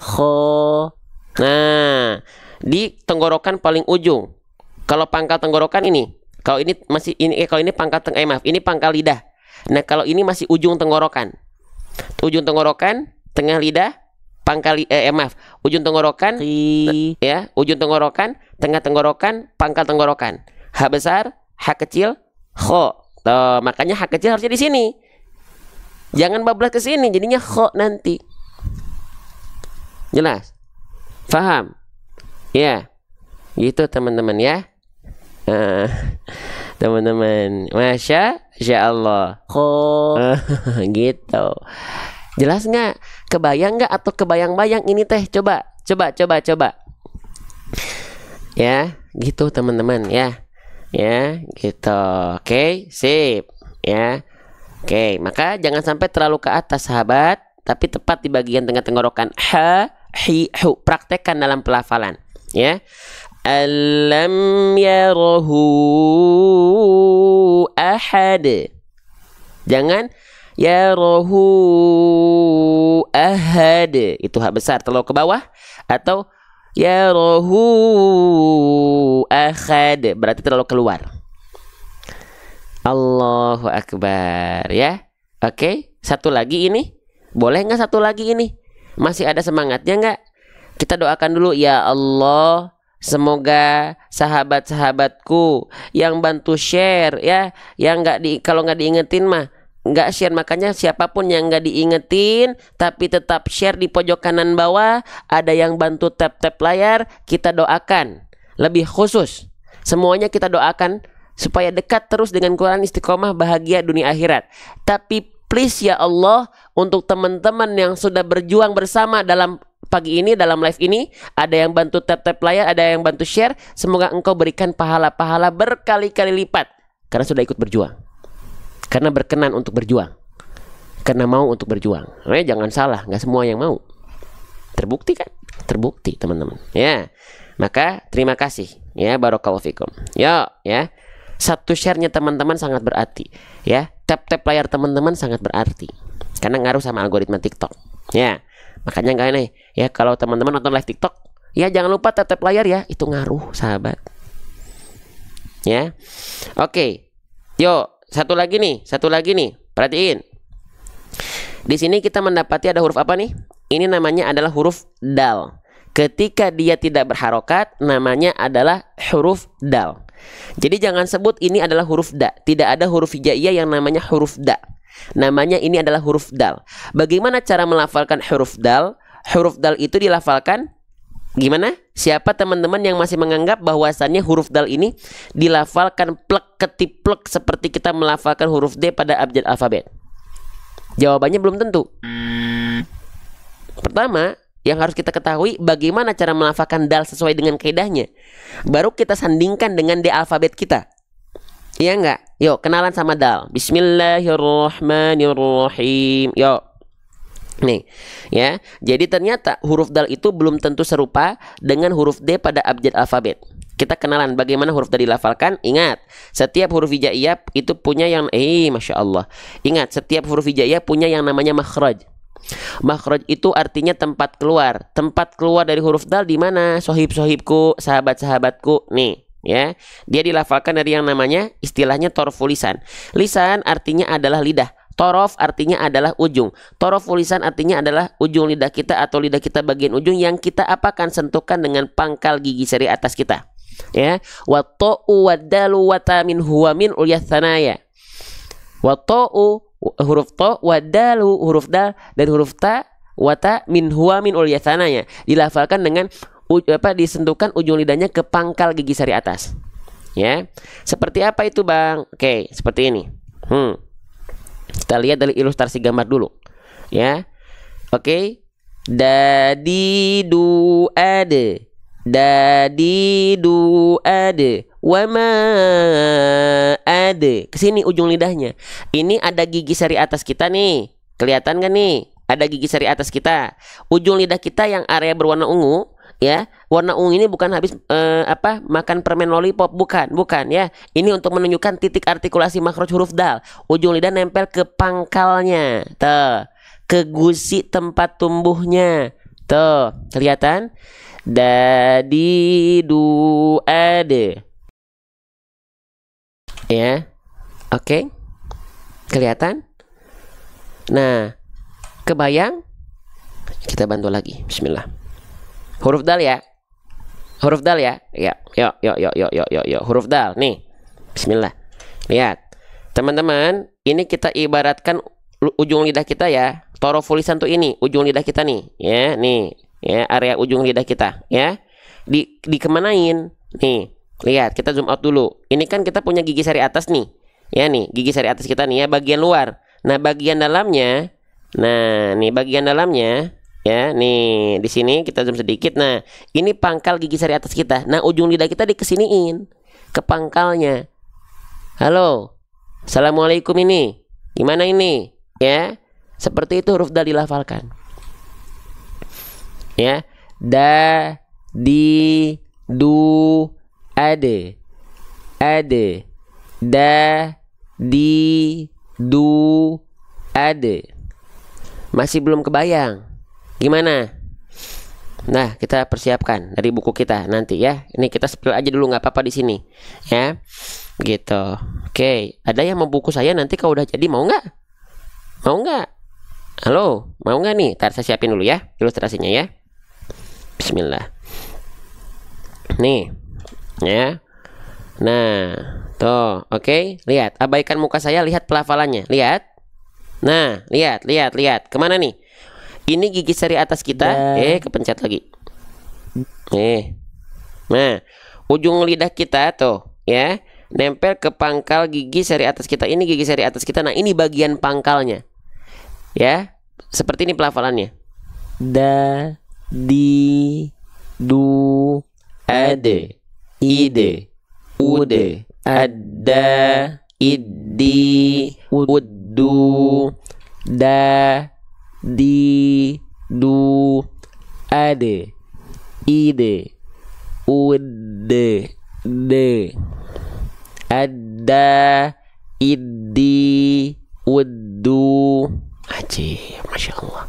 Speaker 1: Kho. Nah, di tenggorokan paling ujung. Kalau pangkal tenggorokan ini, kalau ini masih kalau ini pangkal maaf, ini pangkal lidah. Nah, kalau ini masih ujung tenggorokan. Ujung tenggorokan, tengah lidah, pangkal maaf, ujung tenggorokan, ya, ujung tenggorokan, tengah tenggorokan, pangkal tenggorokan. H besar, H kecil, kho. Tuh, makanya H kecil harusnya di sini. Jangan bablas ke sini, jadinya kho nanti. Jelas? Faham? Ya. Gitu teman-teman ya. Ah, teman-teman, Masya Allah. Gitu. Jelas nggak? Kebayang nggak atau kebayang-bayang ini teh? Coba. Ya, gitu teman-teman ya. Ya, gitu. Oke, sip. Ya. Oke, maka jangan sampai terlalu ke atas sahabat, tapi tepat di bagian tengah tenggorokan. Ha, hi, hu. Praktekkan dalam pelafalan. Ya. Alam yarahu ahad. Jangan yarahu ahad. Itu hak besar terlalu ke bawah. Atau yarahu ahad. Berarti terlalu keluar. Allahu Akbar ya. Oke, satu lagi ini. Boleh nggak satu lagi ini? Masih ada semangatnya nggak? Kita doakan dulu, ya Allah, semoga sahabat-sahabatku yang bantu share ya, yang kalau nggak diingetin mah nggak share. Makanya siapapun yang nggak diingetin tapi tetap share di pojok kanan bawah, ada yang bantu tap-tap layar, kita doakan. Lebih khusus, semuanya kita doakan supaya dekat terus dengan Quran, istiqomah, bahagia dunia akhirat. Tapi please ya Allah, untuk teman-teman yang sudah berjuang bersama dalam pagi ini, dalam live ini, ada yang bantu tap-tap layar, ada yang bantu share, semoga engkau berikan pahala-pahala berkali-kali lipat karena sudah ikut berjuang, karena berkenan untuk berjuang, karena mau untuk berjuang. Jangan salah, nggak semua yang mau. Terbukti kan? Terbukti teman-teman ya. Maka terima kasih ya, barakallahu fikum. Yo ya, satu share-nya teman-teman sangat berarti ya. Tap-tap layar teman-teman sangat berarti karena ngaruh sama algoritma TikTok ya. Makanya nggak aneh ya, kalau teman-teman nonton live TikTok ya, jangan lupa tap-tap layar ya, itu ngaruh sahabat ya. Oke, yuk satu lagi nih, perhatiin. Di sini kita mendapati ada huruf apa nih? Ini namanya adalah huruf dal. Ketika dia tidak berharokat, namanya adalah huruf dal. Jadi jangan sebut ini adalah huruf da. Tidak ada huruf hijaiyah yang namanya huruf da. Namanya ini adalah huruf dal. Bagaimana cara melafalkan huruf dal? Huruf dal itu dilafalkan gimana? Siapa teman-teman yang masih menganggap bahwasannya huruf dal ini dilafalkan plek ketiplek seperti kita melafalkan huruf D pada abjad alfabet? Jawabannya belum tentu. Pertama, yang harus kita ketahui bagaimana cara melafalkan dal sesuai dengan kaidahnya. Baru kita sandingkan dengan D alfabet kita. Iya enggak? Yuk kenalan sama dal. Bismillahirrahmanirrahim. Yuk. Nih, ya. Jadi ternyata huruf dal itu belum tentu serupa dengan huruf D pada abjad alfabet. Kita kenalan bagaimana huruf dal dilafalkan. Ingat, setiap huruf hijaiyah itu punya yang Masya Allah. Ingat, setiap huruf hijaiyah punya yang namanya makhraj. Makhraj itu artinya tempat keluar. Tempat keluar dari huruf dal di mana? Sohib-sohibku, sahabat-sahabatku. Nih, ya. Dia dilafalkan dari yang namanya istilahnya torful lisan. Lisan artinya adalah lidah. Torof artinya adalah ujung. Toroful lisan artinya adalah ujung lidah kita atau lidah kita bagian ujung yang kita apakan sentuhkan dengan pangkal gigi seri atas kita. Ya. Wa ta'u wa dalu wa ta min huwa min ulyas thanaya. Wa ta'u huruf to, wadalu huruf dal, dan huruf ta, wata min huwa min ulyasananya dilafalkan dengan disentuhkan ujung lidahnya ke pangkal gigi sari atas. Ya, seperti apa itu bang? Oke, seperti ini. Kita lihat dari ilustrasi gambar dulu. Ya, oke. Dadi du ade, dadi du ade. Wama ada. Kesini ujung lidahnya. Ini ada gigi sari atas kita nih. Kelihatan gak nih? Ada gigi sari atas kita. Ujung lidah kita yang area berwarna ungu, ya. Warna ungu ini bukan habis makan permen lollipop, bukan ya. Ini untuk menunjukkan titik artikulasi makhraj huruf dal. Ujung lidah nempel ke pangkalnya. Tuh, ke gusi tempat tumbuhnya. Tuh, kelihatan? Dadi du ade. Ya, oke, kelihatan. Nah, kebayang? Kita bantu lagi. Bismillah. Huruf dal ya, Ya, yuk. Huruf dal nih. Bismillah. Lihat, teman-teman. Ini kita ibaratkan ujung lidah kita ya. Toroful lisan tuh ini, ujung lidah kita nih. Ya, nih. Ya, area ujung lidah kita. Ya, dikemanain? Nih. Lihat, kita zoom out dulu. Ini kan kita punya gigi seri atas nih. Ya nih, gigi seri atas kita nih ya, bagian luar. Nah, bagian dalamnya. Nah, nih bagian dalamnya ya, nih di sini kita zoom sedikit. Nah, ini pangkal gigi seri atas kita. Nah, ujung lidah kita dikesiniin ke pangkalnya. Halo. Assalamualaikum ini. Gimana ini? Ya. Seperti itu huruf dal dilafalkan. Ya. Da, di, du, ade, da, di, du, ade. Masih belum kebayang gimana? Nah, kita persiapkan dari buku kita nanti ya. Ini kita spill aja dulu, nggak apa-apa di sini ya, gitu. Oke, ada yang mau buku saya nanti kalau udah jadi, mau nggak? Mau nggak? Halo, mau nggak nih? Ntar saya siapin dulu ya ilustrasinya ya. Bismillah. Nih ya. Nah, tuh, oke. Lihat, abaikan muka saya, lihat pelafalannya. Lihat. Nah, lihat. Kemana nih? Ini gigi seri atas kita. Kepencet lagi. Nah, ujung lidah kita tuh, ya, nempel ke pangkal gigi seri atas kita. Ini gigi seri atas kita. Nah, ini bagian pangkalnya. Ya, seperti ini pelafalannya. Da, di, du, ade, ide, ude, ada, idi, uddu, da, di, du, ade, ide, ude, de, ada, idi, uddu. Ajib, Masya Allah.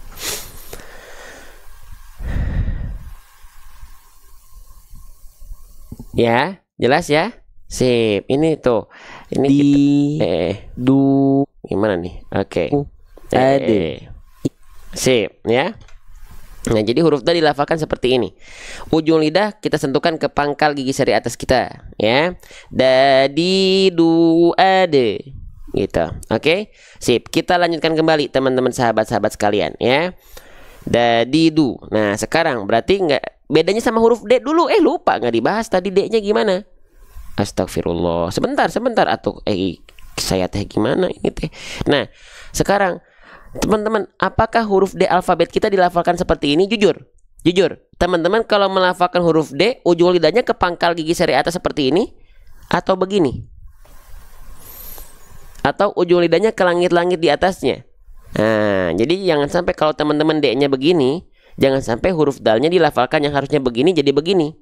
Speaker 1: Ya, jelas ya. Sip. Ini tuh. Ini di, kita, du, gimana nih? Oke. Ade. Sip, ya. Nah, jadi huruf dal dilafalkan seperti ini. Ujung lidah kita sentuhkan ke pangkal gigi seri atas kita, ya. Da, di, du, ade. Gitu. Oke. Sip. Kita lanjutkan kembali teman-teman sahabat-sahabat sekalian, ya. Da, di, du. Nah, sekarang berarti nggak bedanya sama huruf D dulu. Lupa nggak dibahas tadi D-nya gimana? Astagfirullah. Sebentar atau saya teh gimana ini teh. Nah, sekarang teman-teman, apakah huruf D alfabet kita dilafalkan seperti ini? Jujur. Teman-teman kalau melafalkan huruf D, ujung lidahnya ke pangkal gigi seri atas seperti ini atau begini? Atau ujung lidahnya ke langit-langit di atasnya? Nah, jadi jangan sampai kalau teman-teman D-nya begini, jangan sampai huruf dalnya dilafalkan yang harusnya begini jadi begini.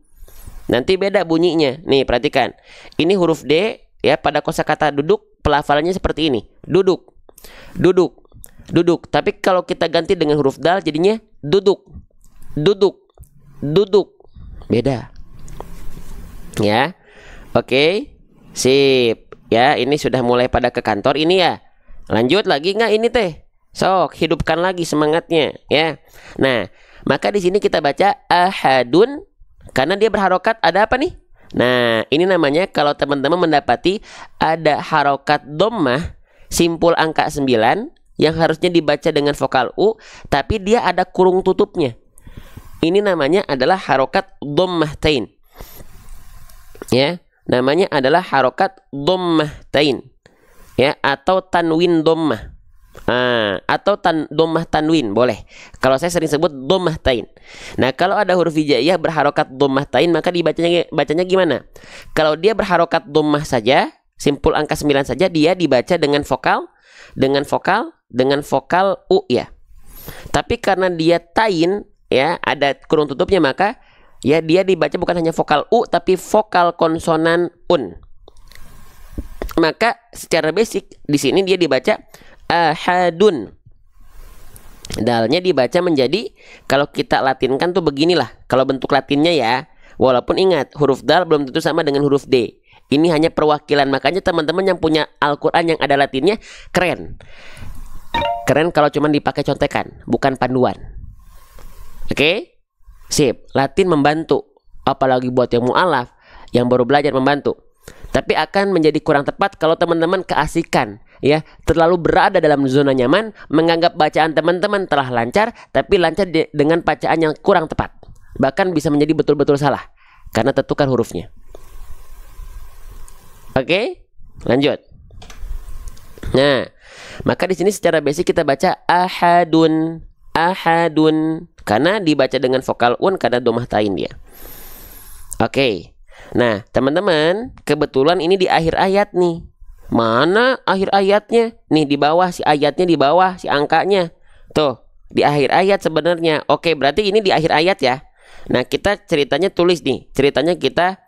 Speaker 1: Nanti beda bunyinya. Nih, perhatikan. Ini huruf D ya, pada kosakata duduk pelafalannya seperti ini. Duduk. Tapi kalau kita ganti dengan huruf dal jadinya duduk. Beda. Ya. Oke. Sip. Ya, ini sudah mulai pada ke kantor ini ya. Lanjut lagi nggak ini teh? Sok, hidupkan lagi semangatnya ya. Nah, maka di sini kita baca ahadun karena dia berharokat ada apa nih? Nah, ini namanya kalau teman-teman mendapati ada harokat dhammah simpul angka 9 yang harusnya dibaca dengan vokal U, tapi dia ada kurung tutupnya. Ini namanya adalah harokat dhammahtain. Ya, namanya adalah harokat dhammahtain. Ya, atau tanwin dhammah. Atau dhammah tanwin boleh. Kalau saya sering sebut dhammahtain. Nah, kalau ada huruf hijaiyah berharokat dhammahtain maka bacanya gimana? Kalau dia berharokat dhammah saja, simpul angka 9 saja, dia dibaca dengan vokal U ya. Tapi karena dia tain ya, ada kurung tutupnya, maka ya dia dibaca bukan hanya vokal U tapi vokal konsonan un. Maka secara basic di sini dia dibaca ahadun. Dalnya dibaca menjadi, kalau kita latinkan tuh beginilah kalau bentuk latinnya ya. Walaupun ingat huruf dal belum tentu sama dengan huruf D. Ini hanya perwakilan. Makanya teman-teman yang punya Al-Quran yang ada latinnya keren. Keren kalau cuma dipakai contekan, bukan panduan. Oke? Sip. Latin membantu. Apalagi buat yang mu'alaf, yang baru belajar membantu. Tapi akan menjadi kurang tepat kalau teman-teman keasikan ya, terlalu berada dalam zona nyaman, menganggap bacaan teman-teman telah lancar, tapi lancar dengan bacaan yang kurang tepat. Bahkan bisa menjadi betul-betul salah karena tertukar hurufnya. Oke, lanjut. Nah, maka di sini secara basic kita baca ahadun, ahadun, karena dibaca dengan vokal un karena domah tain dia. Oke. Nah, teman-teman, kebetulan ini di akhir ayat nih. Mana akhir ayatnya? Nih di bawah, si ayatnya di bawah, si angkanya. Tuh, di akhir ayat sebenarnya. Oke, berarti ini di akhir ayat ya. Nah, kita ceritanya tulis nih. Ceritanya kita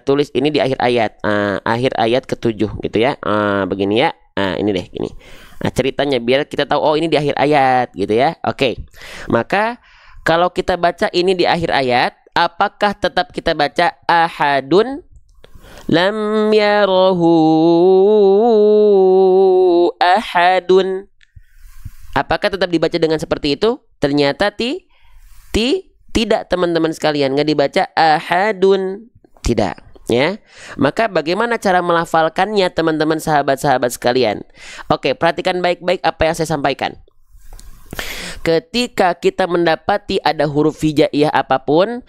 Speaker 1: tulis ini di akhir ayat. Akhir ayat ke-7 gitu ya. Begini ya. Ini deh gini. Nah, ceritanya biar kita tahu oh ini di akhir ayat gitu ya. Oke. Maka kalau kita baca ini di akhir ayat, apakah tetap kita baca ahadun lam yarahu ahadun? Apakah tetap dibaca dengan seperti itu? Ternyata tidak teman-teman sekalian, nggak dibaca ahadun, tidak ya. Maka bagaimana cara melafalkannya teman-teman sahabat-sahabat sekalian? Oke, perhatikan baik-baik apa yang saya sampaikan. Ketika kita mendapati ada huruf hijaiyah apapun,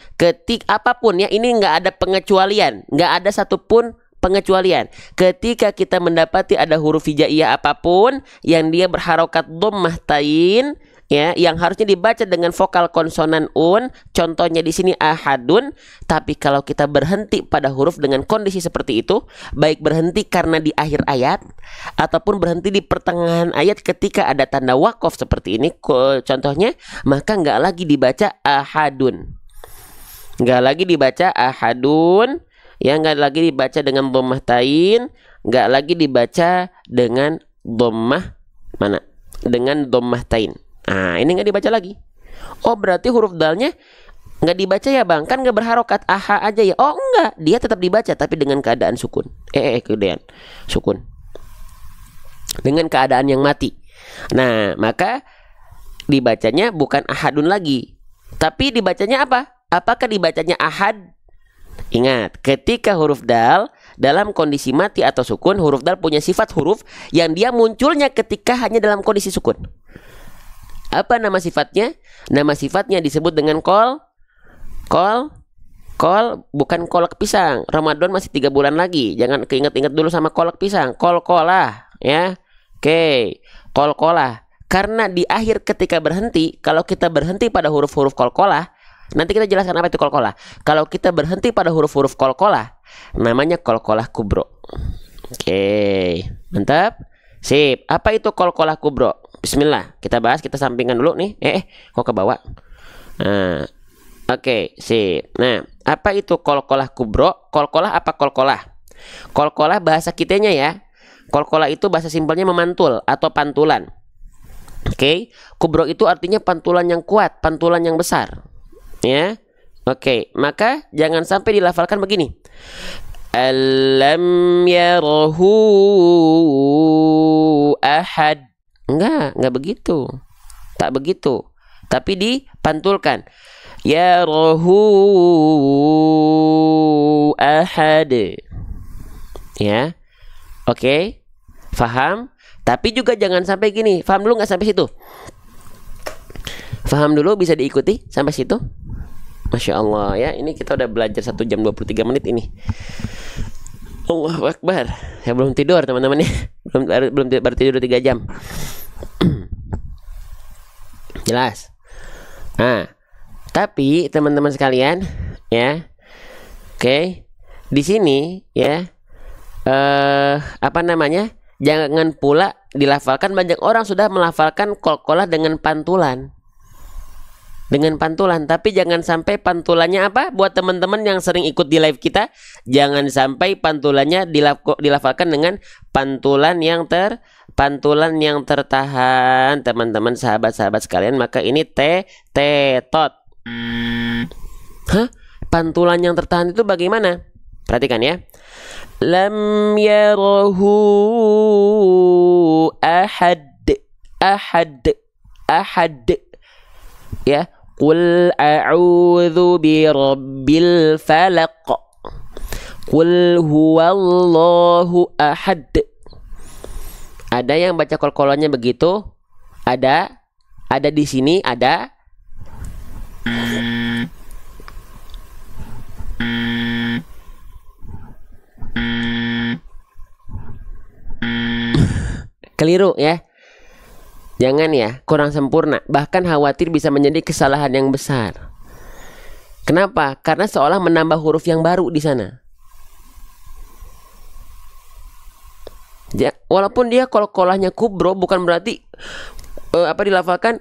Speaker 1: apapun ya, ini nggak ada pengecualian, nggak ada satupun pengecualian. Ketika kita mendapati ada huruf hijaiyah apapun yang dia berharokat dhammah tain, ya, yang harusnya dibaca dengan vokal konsonan un, contohnya di sini ahadun, tapi kalau kita berhenti pada huruf dengan kondisi seperti itu, baik berhenti karena di akhir ayat ataupun berhenti di pertengahan ayat ketika ada tanda wakof seperti ini contohnya, maka nggak lagi dibaca ahadun, nggak lagi dibaca ahadun, ya, nggak lagi dibaca dengan dhammah tain, nggak lagi dibaca dengan dhammah mana, dengan dhammah tain. Nah, ini nggak dibaca lagi. Oh, berarti huruf dalnya nggak dibaca ya bang? Kan nggak berharokat, aha aja ya? Oh enggak, dia tetap dibaca tapi dengan keadaan sukun. Keadaan sukun. Dengan keadaan yang mati. Nah, maka dibacanya bukan ahadun lagi, tapi dibacanya apa? Apakah dibacanya ahad? Ingat, ketika huruf dal dalam kondisi mati atau sukun, huruf dal punya sifat huruf yang dia munculnya ketika hanya dalam kondisi sukun. Apa nama sifatnya? Nama sifatnya disebut dengan kol, bukan kolak pisang. Ramadan masih 3 bulan lagi. Jangan keinget-inget dulu sama kolak pisang. Kol-kolah, ya. Oke, kol-kolah. Karena di akhir ketika berhenti, kalau kita berhenti pada huruf-huruf kol-kolah, nanti kita jelaskan apa itu kol-kolah. Kalau kita berhenti pada huruf-huruf kol-kolah, namanya kol-kolah kubro. Oke, mantap. Sip. Apa itu kol-kolah kubro? Bismillah, kita bahas, kita sampingkan dulu nih. Kok ke bawah? Nah, oke, sip. Nah, apa itu kol-kolah kubro? Kol-kolah apa kol-kolah? Kol-kolah bahasa kitanya ya. Kol-kolah itu bahasa simpelnya memantul atau pantulan. Oke, kubro itu artinya pantulan yang kuat, pantulan yang besar. Ya. Oke, maka jangan sampai dilafalkan begini. Alam yarahu ahad. Enggak begitu. Tak begitu. Tapi dipantulkan. Ya rohu ahad. Ya. Oke. Faham? Tapi juga jangan sampai gini. Faham dulu nggak sampai situ? Faham dulu, bisa diikuti sampai situ? Masya Allah ya. Ini kita udah belajar 1 jam 23 menit ini. Allahu Akbar. Saya belum tidur teman-teman ya. Belum baru tidur 3 jam. Jelas. Nah, tapi teman-teman sekalian ya. Oke. Di sini ya apa namanya? Jangan pula dilafalkan, banyak orang sudah melafalkan kol-kolah dengan pantulan. Dengan pantulan, tapi jangan sampai pantulannya apa? Buat teman-teman yang sering ikut di live kita, jangan sampai pantulannya dilafalkan dengan pantulan yang tertahan, teman-teman sahabat-sahabat sekalian. Maka ini tot. Hah? Pantulan yang tertahan itu bagaimana? Perhatikan ya. Lam yarahu ahad. Ya, qul a'udzu birabbil falaq, qul huwallahu ahad. Ada yang baca kol-kolannya begitu, ada di sini ada. Keliru ya. Jangan ya, kurang sempurna. Bahkan khawatir bisa menjadi kesalahan yang besar. Kenapa? Karena seolah menambah huruf yang baru di sana. Walaupun dia qalqalahnya kubro, bukan berarti dilafalkan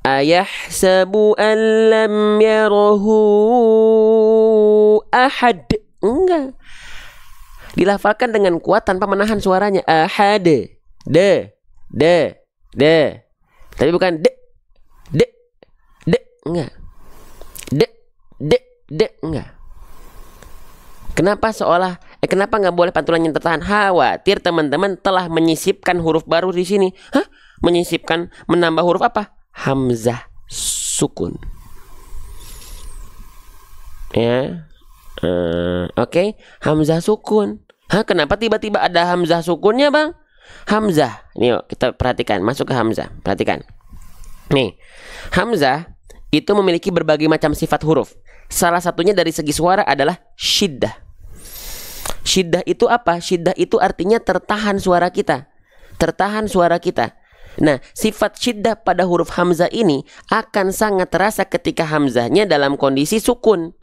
Speaker 1: ayahsabu an lam yarahu ahad. Enggak. Dilafalkan dengan kuat tanpa menahan suaranya. Ahad. De. Tapi bukan de. Enggak. De. Enggak. Kenapa kenapa nggak boleh pantulannya tertahan? Khawatir teman-teman telah menyisipkan huruf baru di sini. Hah? Menyisipkan, menambah huruf apa? Hamzah sukun. Ya. Oke. Hamzah sukun. Hah? Kenapa tiba-tiba ada hamzah sukunnya, Bang? Hamzah. Nih, yuk kita perhatikan. Masuk ke hamzah. Perhatikan. Nih. Hamzah itu memiliki berbagai macam sifat huruf. Salah satunya dari segi suara adalah syiddah. Syiddah itu apa? Syiddah itu artinya tertahan suara kita. Tertahan suara kita. Nah, sifat syiddah pada huruf hamzah ini akan sangat terasa ketika hamzahnya dalam kondisi sukun.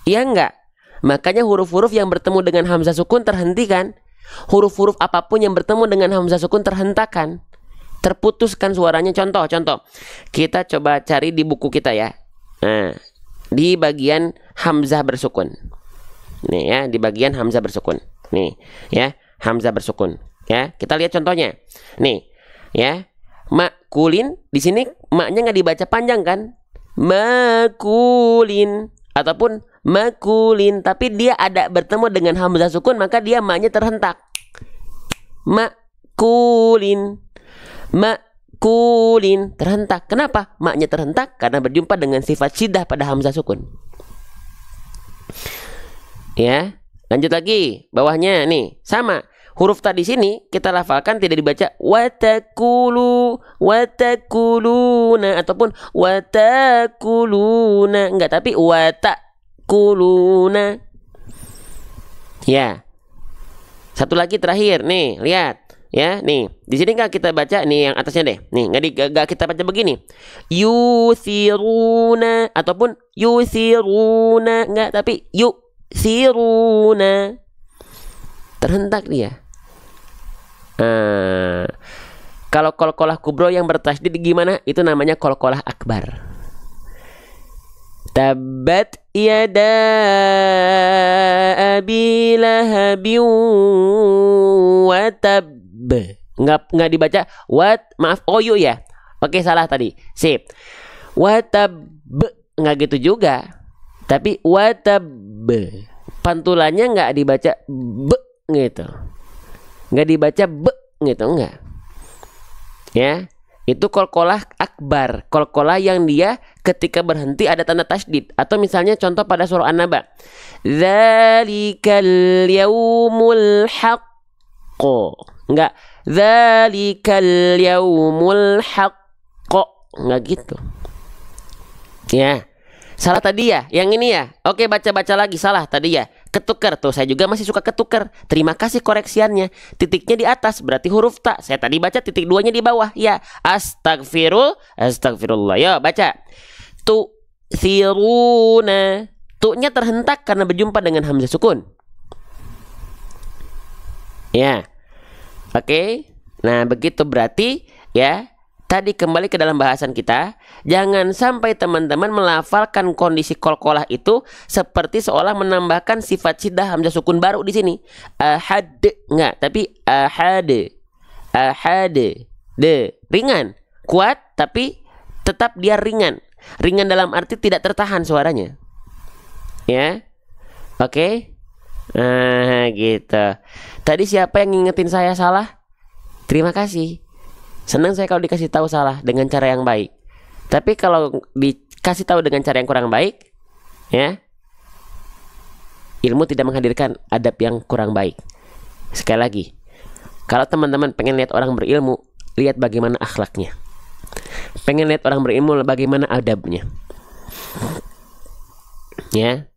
Speaker 1: Iya enggak? Makanya huruf-huruf yang bertemu dengan hamzah sukun terhentikan. Huruf-huruf apapun yang bertemu dengan hamzah sukun terhentakan. Terputuskan suaranya. Contoh. Kita coba cari di buku kita ya. Nah, di bagian hamzah bersukun. Nih ya, di bagian hamzah bersukun. Nih, ya, hamzah bersukun. Ya, kita lihat contohnya. Nih, ya. Makulin, di sini maknya nggak dibaca panjang kan? Makulin ataupun makulin, tapi dia ada bertemu dengan hamzah sukun, maka dia maknya terhentak. Makulin. Terhentak. Kenapa? Maknya terhentak karena berjumpa dengan sifat syiddah pada hamzah sukun. Ya, lanjut lagi. Bawahnya nih, sama. Huruf tadi sini kita lafalkan tidak dibaca watakuluna ataupun watakuluna, enggak, tapi watakuluna. Ya. Satu lagi terakhir nih, lihat. Ya, nih, di sini nggak kita baca nih yang atasnya deh. Nih, nggak kita baca begini. Yusiruna ataupun yusiruna, nggak, tapi yusiruna. Terhentak dia. Kalau qalqalah kubro yang bertasydid gimana? Itu namanya qalqalah akbar. Tabbat yada abi lahabin wa tab. Nggak dibaca oyu ya. Oke, salah tadi. Sip. Watab, nggak gitu juga. Tapi watab. Pantulannya nggak dibaca gitu. Nggak dibaca gitu, enggak. Ya. Itu qalqalah akbar. Qalqalah yang dia ketika berhenti ada tanda tasydid. Atau misalnya contoh pada surah An-Naba. Dzalikal yaumul haqq. Enggak, dzalikal yaumul haqq. Enggak gitu. Ya. Salah tadi ya, yang ini ya. Oke, baca-baca lagi, salah tadi ya. Ketukar tuh, saya juga masih suka ketukar. Terima kasih koreksiannya. Titiknya di atas berarti huruf ta. Saya tadi baca titik duanya di bawah. Ya, astagfirullah. Ya, baca. Tu'thiruna. Tu-nya terhentak karena berjumpa dengan hamzah sukun. Ya. Oke. Nah, begitu berarti ya. Tadi kembali ke dalam bahasan kita, jangan sampai teman-teman melafalkan kondisi qalqalah itu seperti seolah menambahkan sifat syiddah hamzah sukun baru di sini. Ahad, enggak, tapi ahad. Ringan, kuat tapi tetap dia ringan. Ringan dalam arti tidak tertahan suaranya. Ya. Oke. Nah, gitu. Tadi siapa yang ngingetin saya salah? Terima kasih. Senang saya kalau dikasih tahu salah dengan cara yang baik. Tapi kalau dikasih tahu dengan cara yang kurang baik, ya, ilmu tidak menghadirkan adab yang kurang baik. Sekali lagi, kalau teman-teman pengen lihat orang berilmu, lihat bagaimana akhlaknya. Pengen lihat orang berilmu, bagaimana adabnya. Ya.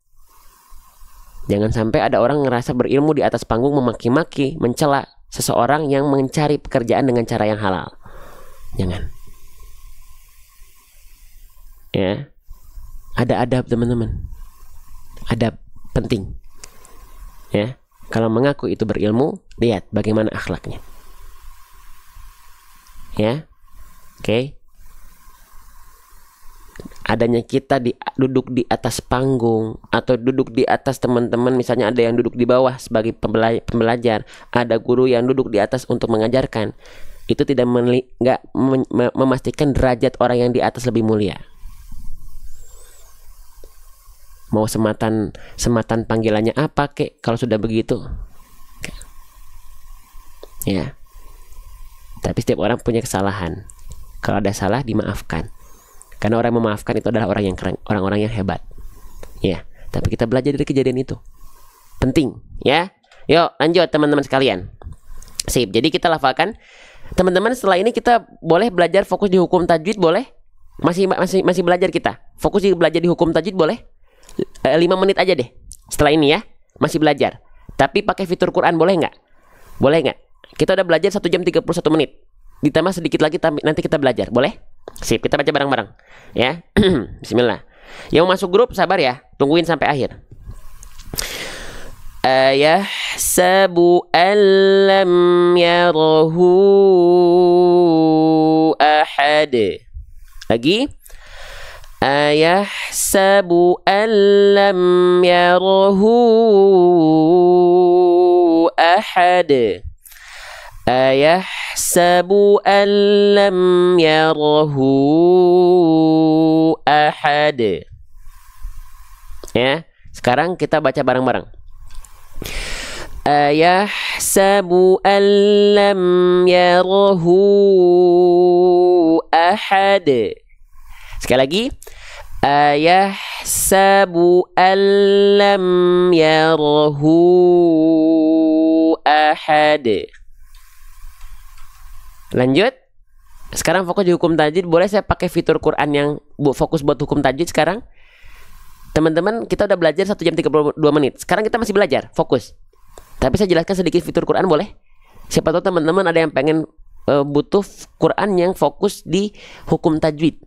Speaker 1: Jangan sampai ada orang ngerasa berilmu di atas panggung memaki-maki, mencela. seseorang yang mencari pekerjaan dengan cara yang halal. Jangan. Ya. Ada adab, teman-teman. Adab penting. Ya. Kalau mengaku itu berilmu, lihat bagaimana akhlaknya. Ya. Oke. Adanya kita duduk di atas panggung atau duduk di atas teman-teman, misalnya ada yang duduk di bawah sebagai pembelajar, ada guru yang duduk di atas untuk mengajarkan, itu tidak memastikan derajat orang yang di atas lebih mulia. Mau sematan panggilannya apa kek, kalau sudah begitu, ya. Tapi setiap orang punya kesalahan. Kalau ada salah dimaafkan. Karena orang yang memaafkan itu adalah orang yang keren, orang-orang yang hebat. Ya, tapi kita belajar dari kejadian itu. Penting, ya. Yuk, lanjut teman-teman sekalian. Sip. Jadi kita lafalkan. Teman-teman, setelah ini kita boleh belajar fokus di hukum tajwid, boleh? Masih belajar kita. Fokus di belajar di hukum tajwid, boleh? 5 menit aja deh. Setelah ini ya, masih belajar. Tapi pakai fitur Quran boleh nggak? Boleh nggak? Kita udah belajar 1 jam 31 menit. Ditambah sedikit lagi nanti kita belajar, boleh? Sip, kita baca bareng-bareng. Ya. Bismillah. Yang masuk grup sabar ya, tungguin sampai akhir. Ayahsabu allam yarahu ahad. Lagi. Ayahsabu allam yarahu ahad. Ayahsabu allam yarahu ahad. Ya, sekarang kita baca bareng-bareng. Ayahsabu allam yarahu ahad. Sekali lagi. Ayahsabu allam yarahu ahad. Lanjut. Sekarang fokus di hukum tajwid. Boleh saya pakai fitur Quran yang fokus buat hukum tajwid sekarang? Teman-teman, kita udah belajar 1 jam 32 menit. Sekarang kita masih belajar, fokus. Tapi saya jelaskan sedikit fitur Quran, boleh? Siapa tahu teman-teman ada yang pengen butuh Quran yang fokus di hukum tajwid.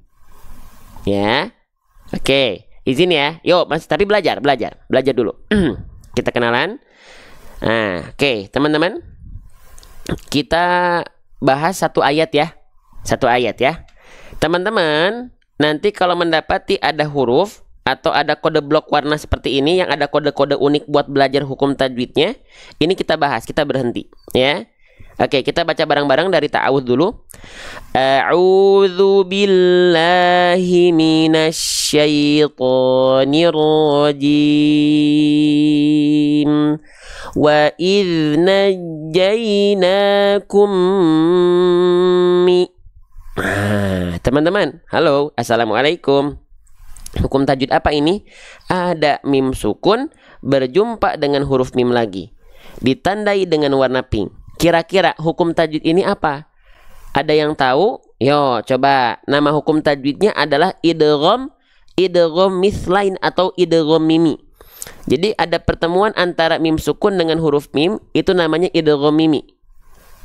Speaker 1: Ya. Oke, izin ya. Yuk, tapi belajar dulu. Kita kenalan. Nah, oke, teman-teman. Kita bahas satu ayat ya. Teman-teman, nanti kalau mendapati ada huruf atau ada kode blok warna seperti ini yang ada kode-kode unik buat belajar hukum tajwidnya, ini kita bahas, kita berhenti ya. Oke, kita baca bareng-bareng dari ta'awudz dulu. A'udzu billahi minasyaitonir rajim. Wa idh najjaynakum teman-teman, halo, assalamualaikum. Hukum tajwid apa ini? Ada mim sukun berjumpa dengan huruf mim lagi, ditandai dengan warna pink. Kira-kira hukum tajwid ini apa? Ada yang tahu? Yo, coba. Nama hukum tajwidnya adalah idgham mislain atau idgham mimi. Jadi ada pertemuan antara mim sukun dengan huruf mim, itu namanya idgham mimi.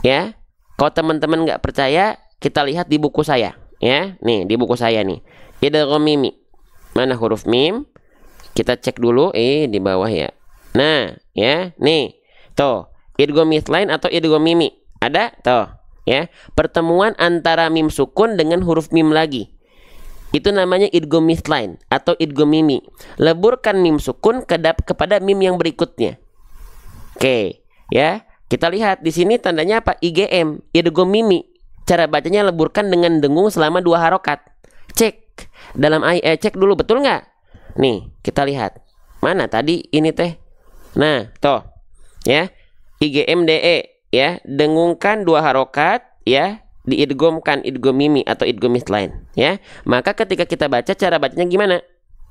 Speaker 1: Ya. Kalau teman-teman nggak percaya, kita lihat di buku saya, ya. Nih, di buku saya nih. Idgham mimi. Mana huruf mim? Kita cek dulu di bawah ya. Nah, ya, nih. Tuh, idgham mislain atau idgham mimi. Ada? Tuh, ya. Pertemuan antara mim sukun dengan huruf mim lagi. Itu namanya idgham mislain atau idgham mimi. Leburkan mim sukun kepada mim yang berikutnya. Oke, ya. Kita lihat di sini tandanya apa? IGM, idgham mimi. Cara bacanya leburkan dengan dengung selama 2 harokat. Cek dalam cek dulu, betul nggak? Nih, kita lihat. Mana tadi ini teh? Nah, toh. Ya. IGMDE, ya. Dengungkan 2 harokat, ya. Diidgomkan idgham mimi atau idgham mislain, ya. Maka ketika kita baca, cara bacanya gimana?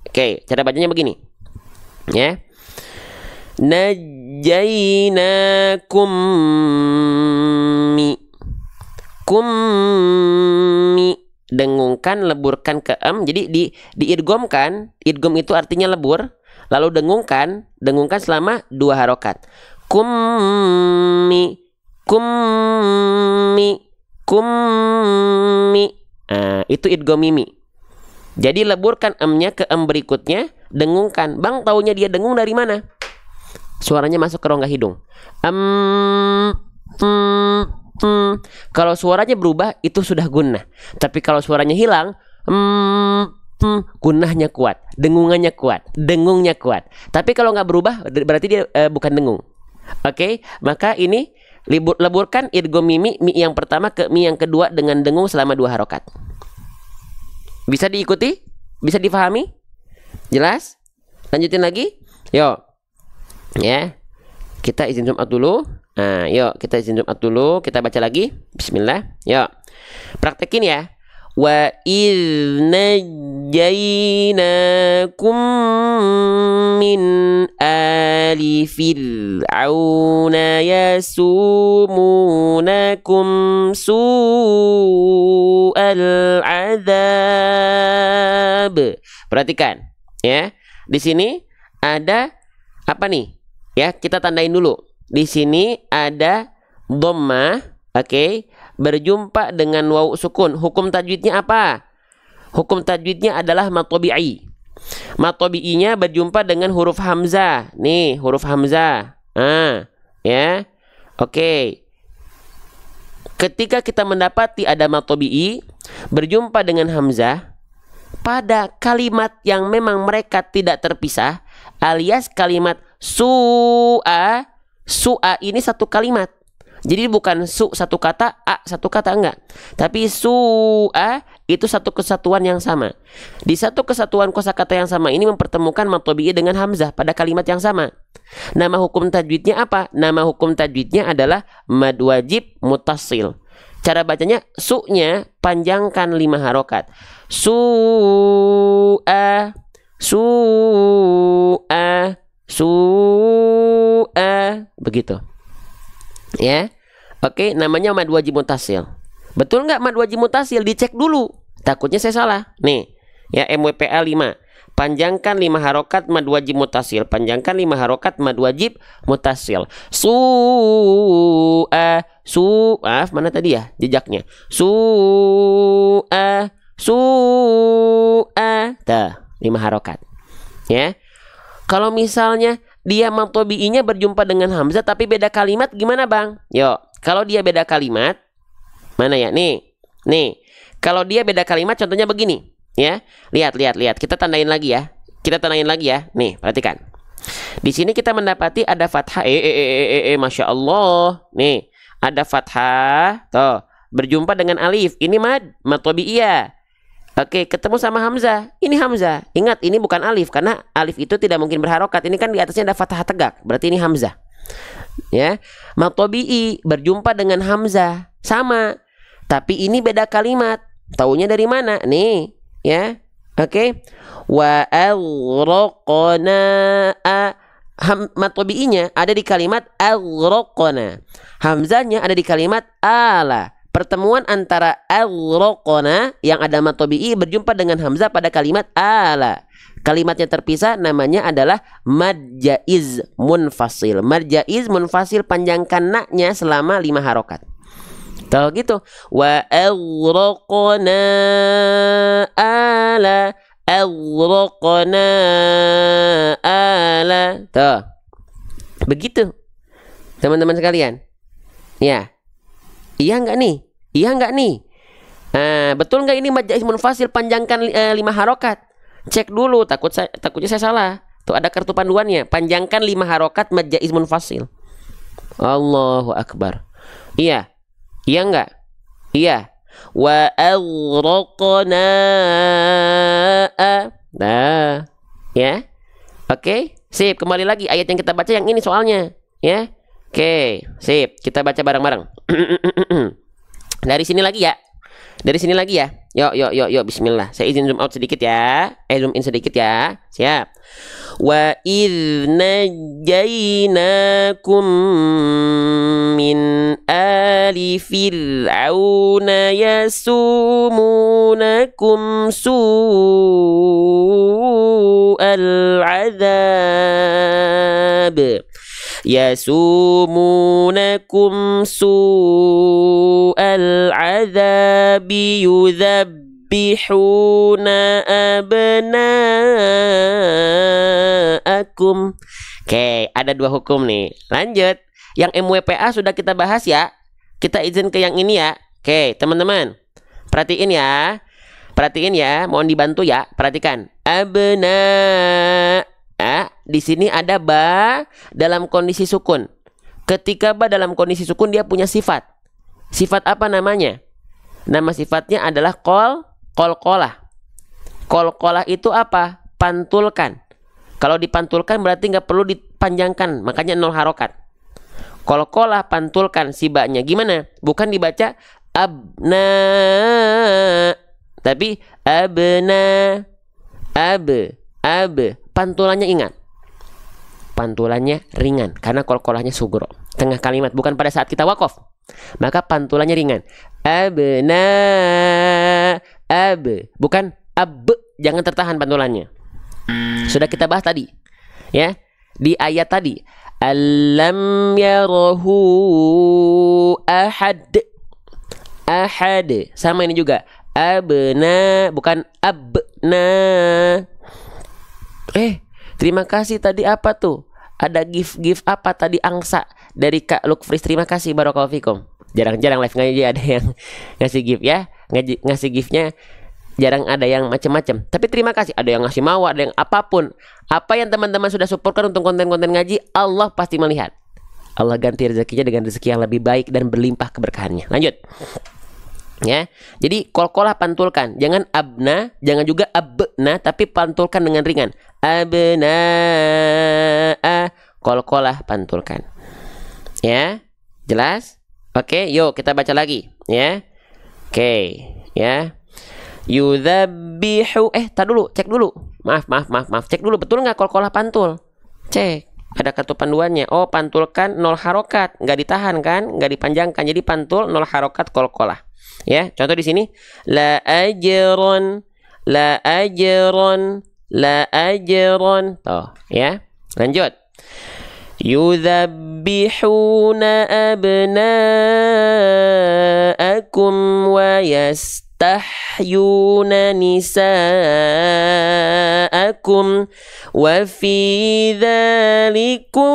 Speaker 1: Oke, cara bacanya begini. Ya. Najjaynakum kummi, dengungkan, leburkan ke jadi diidgomkan. Idgham itu artinya lebur, lalu dengungkan selama 2 harokat. Kummi kummi, kummi. Itu idgham mimi. Jadi leburkan emnya ke em berikutnya, dengungkan. Bang taunya dia dengung dari mana? Suaranya masuk ke rongga hidung. Kalau suaranya berubah itu sudah gunnah. Tapi kalau suaranya hilang, gunnahnya kuat, dengungannya kuat, dengungnya kuat. Tapi kalau nggak berubah berarti dia bukan dengung. Oke, maka ini leburkan idgham mimi, mi yang pertama ke mi yang kedua dengan dengung selama 2 harokat. Bisa diikuti? Bisa difahami? Jelas? Lanjutin lagi? Yuk. Ya. Kita izin zoom out dulu. Nah, yuk kita izin zoom out dulu. Kita baca lagi. Bismillah. Yuk. Praktekin ya. Wa idz najjaynakum min ali fir'auna yasumunakum su'al azab. Perhatikan ya. Di sini ada apa nih? Ya, kita tandain dulu. Di sini ada dhammah, oke, berjumpa dengan wawu sukun. Hukum tajwidnya apa? Hukum tajwidnya adalah mad tabi'i. Mad tabi'inya berjumpa dengan huruf hamzah. Nih, huruf hamzah. Ya. Oke. Ketika kita mendapati ada mad tabi'i berjumpa dengan hamzah pada kalimat yang memang mereka tidak terpisah, alias kalimat su'a, su'a ini satu kalimat. Jadi bukan su satu kata, a satu kata, enggak. Tapi su'a itu satu kesatuan yang sama. Di satu kesatuan kosakata yang sama ini mempertemukan mad tabi'i dengan hamzah pada kalimat yang sama. Nama hukum tajwidnya apa? Nama hukum tajwidnya adalah mad wajib muttasil. Cara bacanya su-nya panjangkan 5 harokat. Su'a, su'a, su'a, begitu. Ya. Oke, namanya mad wajib muttasil. Betul nggak mad wajib muttasil? Dicek dulu. Takutnya saya salah. Nih, ya MWPA 5. Panjangkan 5 harokat mad wajib muttasil. Panjangkan 5 harokat mad wajib muttasil. Su'a, su'a, mana tadi ya jejaknya? Su'a, su'a. Tuh, 5 harokat. Ya. Kalau misalnya dia mad tabi'inya berjumpa dengan hamzah tapi beda kalimat, gimana bang? Yuk, kalau dia beda kalimat, mana ya? Nih. Kalau dia beda kalimat, contohnya begini. Ya, lihat. Kita tandain lagi ya. Nih, perhatikan. Di sini kita mendapati ada fathah. Masya Allah. Nih, ada fathah. Tuh, berjumpa dengan alif. Ini mad tabi'iyah. Oke, ketemu sama hamzah. Ini hamzah. Ingat, ini bukan alif karena alif itu tidak mungkin berharokat. Ini kan di atasnya ada fathah tegak. Berarti ini hamzah. Ya, mad tabi'i berjumpa dengan hamzah. Sama. Tapi ini beda kalimat. Taunya dari mana? Nih. Ya, oke. Wa aghraqna, mad tabi'inya ada di kalimat aghraqna. Hamzahnya ada di kalimat ala. Pertemuan antara aghraqna yang ada mad tabi'i berjumpa dengan hamzah pada kalimat ala. Kalimatnya terpisah, namanya adalah mad jaiz munfasil. Mad jaiz munfasil, panjangkan na-nya selama 5 harokat. Tahu gitu. Wa aghraqna ala, aghraqna ala. Tuh. Begitu. Teman-teman sekalian. Ya. Iya enggak nih? Betul enggak ini mad jaiz munfasil panjangkan 5 harokat? Cek dulu, takutnya saya salah. Tuh ada kartu panduannya. Panjangkan 5 harokat mad jaiz munfasil. Allahu akbar. Iya. Iya enggak? Iya. Wa aghraqna. Nah, ya. Oke, sip. Kembali lagi ayat yang kita baca yang ini soalnya, ya. Oke, sip. Kita baca bareng-bareng. Dari sini lagi ya. Yuk, bismillah. Saya izin zoom out sedikit ya. Zoom in sedikit ya. Siap. Wa idz najjaynakum min ali fir'auna yasumunakum su'al azab. yasumunakum su'al adzabi yudzabihuna abna'akum. Oke, ada dua hukum nih. Lanjut. Yang MWPA sudah kita bahas ya. Kita izin ke yang ini ya. Oke, teman-teman. Perhatiin ya. Perhatiin ya, mohon dibantu ya. Perhatikan. Abna. Di sini ada ba dalam kondisi sukun. Ketika ba dalam kondisi sukun dia punya sifat. Sifat apa namanya? Nama sifatnya adalah qalqalah. Qalqalah itu apa? Pantulkan. Kalau dipantulkan berarti nggak perlu dipanjangkan, makanya 0 harokat. Qalqalah pantulkan si ba-nya. Gimana? Bukan dibaca abna, tapi abna, pantulannya ingat. Pantulannya ringan karena qalqalahnya sugro. Tengah kalimat, bukan pada saat kita wakof. Maka pantulannya ringan. Abna, bukan ab. Jangan tertahan pantulannya. Sudah kita bahas tadi. Ya, di ayat tadi. Alam yarahu ahad. Sama ini juga. Abna, bukan abna. Terima kasih tadi apa tuh? Ada gift apa tadi angsa dari Kak Lukfris. Terima kasih, barakallahu fikum. Jarang-jarang live ngaji ada yang ngasih gift ya. Ngasih giftnya jarang ada yang macam-macam. Tapi terima kasih. Ada yang ngasih mawar, ada yang apapun. Apa yang teman-teman sudah supportkan untuk konten-konten ngaji, Allah pasti melihat. Allah ganti rezekinya dengan rezeki yang lebih baik dan berlimpah keberkahannya. Lanjut. Ya, jadi qalqalah pantulkan, jangan abna, jangan juga abna, tapi pantulkan dengan ringan. Abna, qalqalah pantulkan. Ya, jelas? Oke, yuk kita baca lagi. Ya, oke, ya. Yudzabihu, tar dulu, cek dulu. Maaf, cek dulu betul nggak qalqalah pantul? Cek. Ada kartu panduannya. Oh, pantulkan 0 harokat, nggak ditahan kan, nggak dipanjangkan. Jadi pantul 0 harokat qalqalah. Ya, contoh di sini la ajron. Tuh, ya. Lanjut. Yudzabbihuna abna'akum wa yastahyuna nisa'akum wa fi dzalikum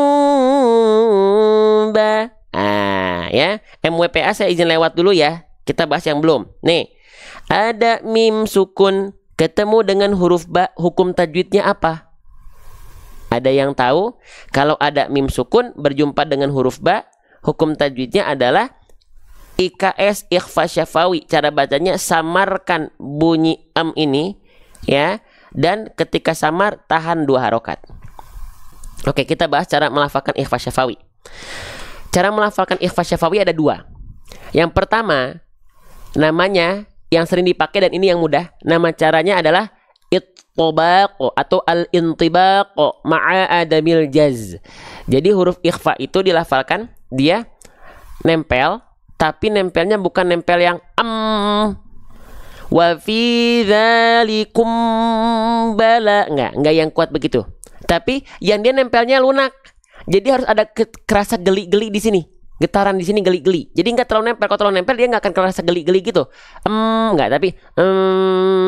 Speaker 1: ya. MWPA saya izin lewat dulu ya. Kita bahas yang belum. Nih, ada mim sukun ketemu dengan huruf ba, hukum tajwidnya apa? Ada yang tahu? Kalau ada mim sukun berjumpa dengan huruf ba, hukum tajwidnya adalah IKS ikhfa syafawi. Cara bacanya samarkan bunyi ini ya, dan ketika samar tahan 2 harokat. Oke, kita bahas cara melafalkan ikhfa syafawi. Cara melafalkan ikhfa syafawi ada 2. Yang pertama, namanya yang sering dipakai dan ini yang mudah. Nama caranya adalah ittibaqo atau al-intibaqo ma'a adamil jaz. Jadi huruf ikhfa itu dilafalkan dia nempel, tapi nempelnya bukan nempel yang wa fi dzalikum bala, enggak yang kuat begitu. Tapi yang dia nempelnya lunak. Jadi harus ada kerasa geli-geli di sini. Getaran di sini geli-geli. Jadi nggak terlalu nempel. Kalau terlalu nempel dia nggak akan kerasa geli-geli gitu. Nggak. Tapi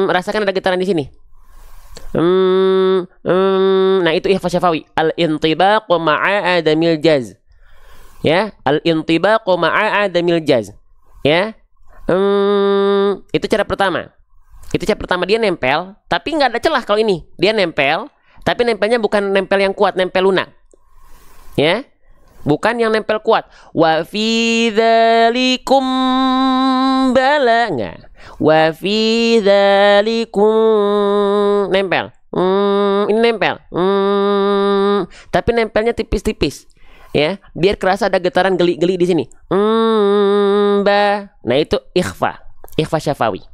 Speaker 1: rasakan ada getaran di sini. Nah itu ikhfa syafawi. Al-intibaqu ma'a adamil jaz. Ya, al-intibaqu ma'a adamil jaz. Ya, itu cara pertama. Itu cara pertama, dia nempel, tapi nggak ada celah. Kalau ini dia nempel, tapi nempelnya bukan nempel yang kuat, nempel lunak. Ya. Bukan yang nempel kuat. Wa fi dzalikum bala, enggak. Wa fi dzalikum nempel. Ini nempel. Tapi nempelnya tipis-tipis. Ya, biar kerasa ada getaran geli-geli di sini. Nah, itu ikhfa syafawi.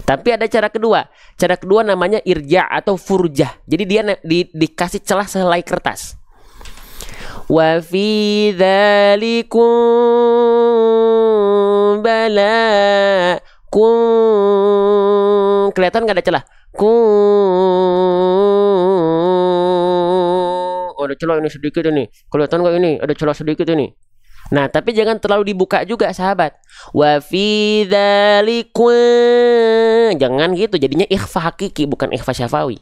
Speaker 1: Tapi ada cara kedua. Cara kedua namanya irja atau furjah. Jadi dia dikasih celah sehelai kertas. Wa fi dzalikum bala kelihatan nggak ada celah. ada celah ini sedikit ini. Kelihatan nggak ini? Ada celah sedikit ini. Nah, tapi jangan terlalu dibuka juga, sahabat. Wa fi dzalikum. Jangan gitu, jadinya ikhfa hakiki bukan ikhfa syafawi.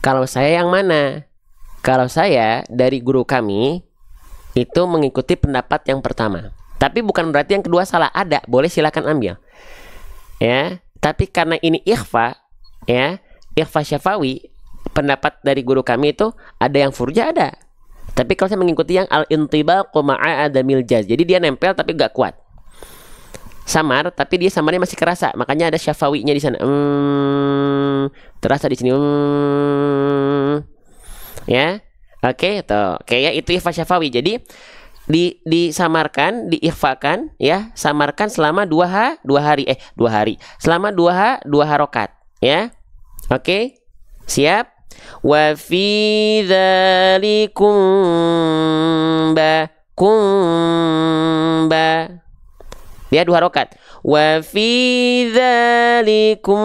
Speaker 1: Kalau saya yang mana? Kalau saya dari guru kami itu mengikuti pendapat yang pertama. Tapi bukan berarti yang kedua salah, ada, boleh silakan ambil. Ya, tapi karena ini ikhfa, ya, ikhfa syafawi, pendapat dari guru kami itu ada yang furja ada. Tapi kalau saya mengikuti yang al-intibaqu ma'a adamil jaz. Jadi dia nempel tapi gak kuat. Samar, tapi dia samarnya masih kerasa. Makanya ada syafawinya di sana. Terasa di sini. Ya. Oke, tuh. Oke ya, itu ikhfa syafawi. Jadi disamarkan, diikhfakan, ya, samarkan selama 2 hari. Selama 2 harokat, ya. Oke. Siap? Wa fi dzalikum kumba. Dia 2 harokat. Wa fi dzalikum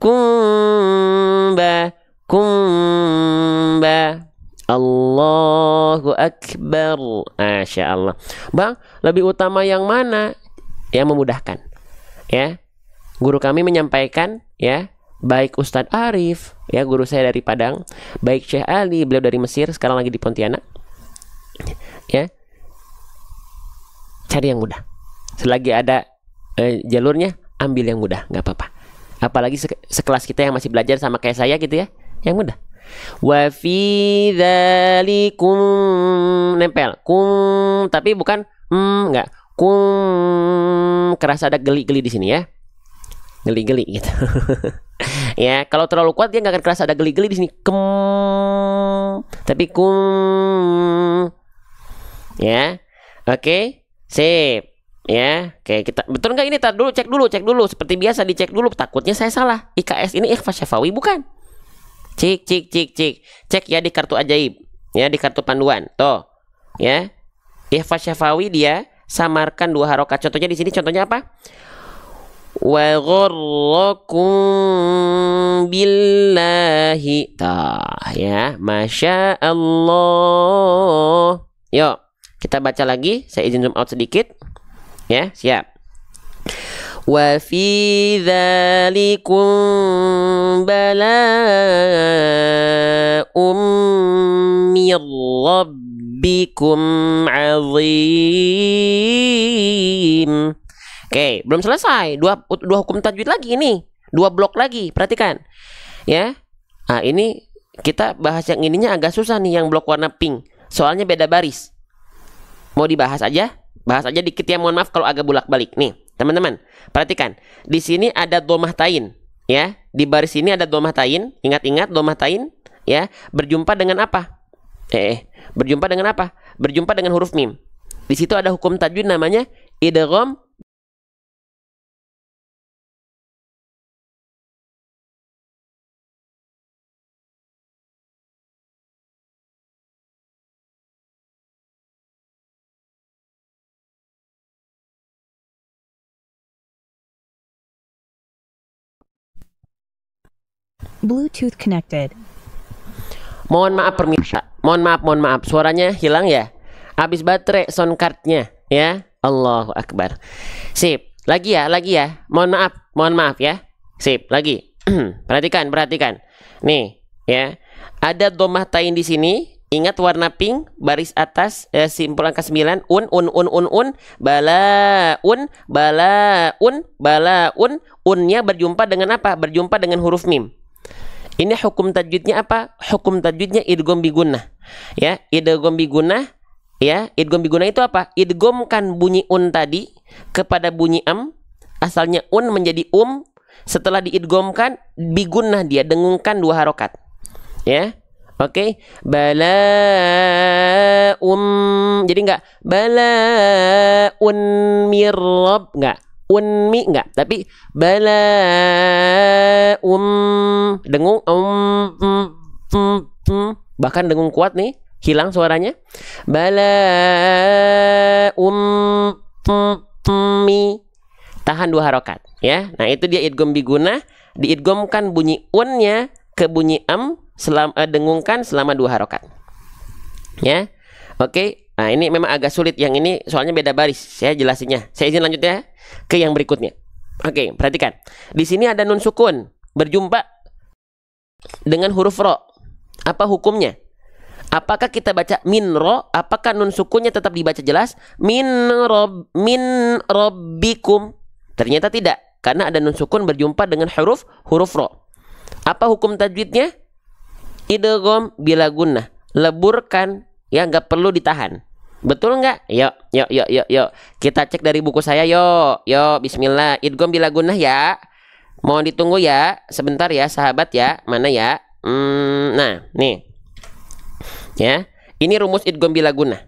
Speaker 1: kumba. Allahu Akbar. Masya Allah. Bang, lebih utama yang mana? Yang memudahkan. Ya. Guru kami menyampaikan, ya, baik Ustadz Arif, ya, guru saya dari Padang, baik Syekh Ali, beliau dari Mesir, sekarang lagi di Pontianak. Ya. Cari yang mudah. Selagi ada jalurnya, ambil yang mudah, nggak apa-apa. Apalagi sekelas kita yang masih belajar sama kayak saya gitu ya, yang mudah. Wa fi dzalikum, nempel kum, tapi bukan enggak kum, kerasa ada geli-geli di sini ya, geli-geli gitu. Ya, kalau terlalu kuat dia nggak akan kerasa ada geli-geli di sini, kum, tapi kum, ya. Oke, sip. Ya, oke, kita betul nggak ini? Tar dulu, cek dulu. Seperti biasa dicek dulu. Takutnya saya salah. IKS ini ikhfa syafawi bukan? Cek ya di kartu ajaib, ya, di kartu panduan. Tuh, ya. Ikhfa syafawi dia samarkan 2 harokat. Contohnya di sini, contohnya apa? Wa gharrakum billahi. Tah, ya, masya Allah. Yuk, kita baca lagi. Saya izin zoom out sedikit. Ya, siap. Wa fi dzalikum bala'um mir rabbikum azim. Oke, belum selesai. Dua hukum tajwid lagi ini. 2 blok lagi, perhatikan. Ya. Nah, ini kita bahas yang ininya agak susah nih, yang blok warna pink. Soalnya beda baris. Mau dibahas aja? Bahas aja dikit ya, mohon maaf kalau agak bolak-balik. Nih, teman-teman, perhatikan. Di sini ada dhammah tain, ya. Di baris ini ada dhammah tain. Ingat-ingat dhammah tain, ya. Berjumpa dengan apa? Berjumpa dengan apa? Berjumpa dengan huruf mim. Di situ ada hukum tajwid namanya idgham.
Speaker 2: Bluetooth connected.
Speaker 1: Mohon maaf pemirsa. Mohon maaf. Suaranya hilang ya? Habis baterai sound cardnya, ya. Allahu Akbar. Sip. Lagi ya. Mohon maaf ya. Sip, lagi. Perhatikan. Nih, ya. Ada dhammah tain di sini. Ingat warna pink, baris atas, simpul angka 9, balaun. Unnya berjumpa dengan apa? Berjumpa dengan huruf mim. Ini hukum tajwidnya apa? Hukum tajwidnya idgham bi gunnah. Ya, idgham bi gunnah. Ya, idgham bi gunnah itu apa? Idghamkan bunyi un tadi kepada bunyi am. Asalnya un menjadi Setelah diidghamkan bi gunnah, dia dengungkan 2 harokat. Ya. Oke. Balaum. Jadi enggak balaun mirab, enggak. Unmi enggak, tapi dengung bahkan dengung kuat nih, hilang suaranya. Mi, tahan 2 harokat, ya. Nah, itu dia idgham bi gunnah. diidghamkan bunyi unnya ke bunyi dengungkan selama 2 harokat. Ya. Oke. Nah, ini memang agak sulit yang ini soalnya beda baris. Saya jelasinnya. Saya izin lanjut ya ke yang berikutnya. Oke, perhatikan. Di sini ada nun sukun berjumpa dengan huruf ro. Apa hukumnya? Apakah kita baca min ro? Apakah nun sukunnya tetap dibaca jelas? Min robbikum. Ternyata tidak, karena ada nun sukun berjumpa dengan huruf ro. Apa hukum tajwidnya? Idgham bila gunnah, leburkan, ya, nggak perlu ditahan. Betul nggak? Yuk. Kita cek dari buku saya, yuk. Bismillah. Idgham bila gunnah ya. Mohon ditunggu ya, sebentar ya, sahabat ya. Mana ya? Nah, nih. Ya, ini rumus idgham bila gunnah.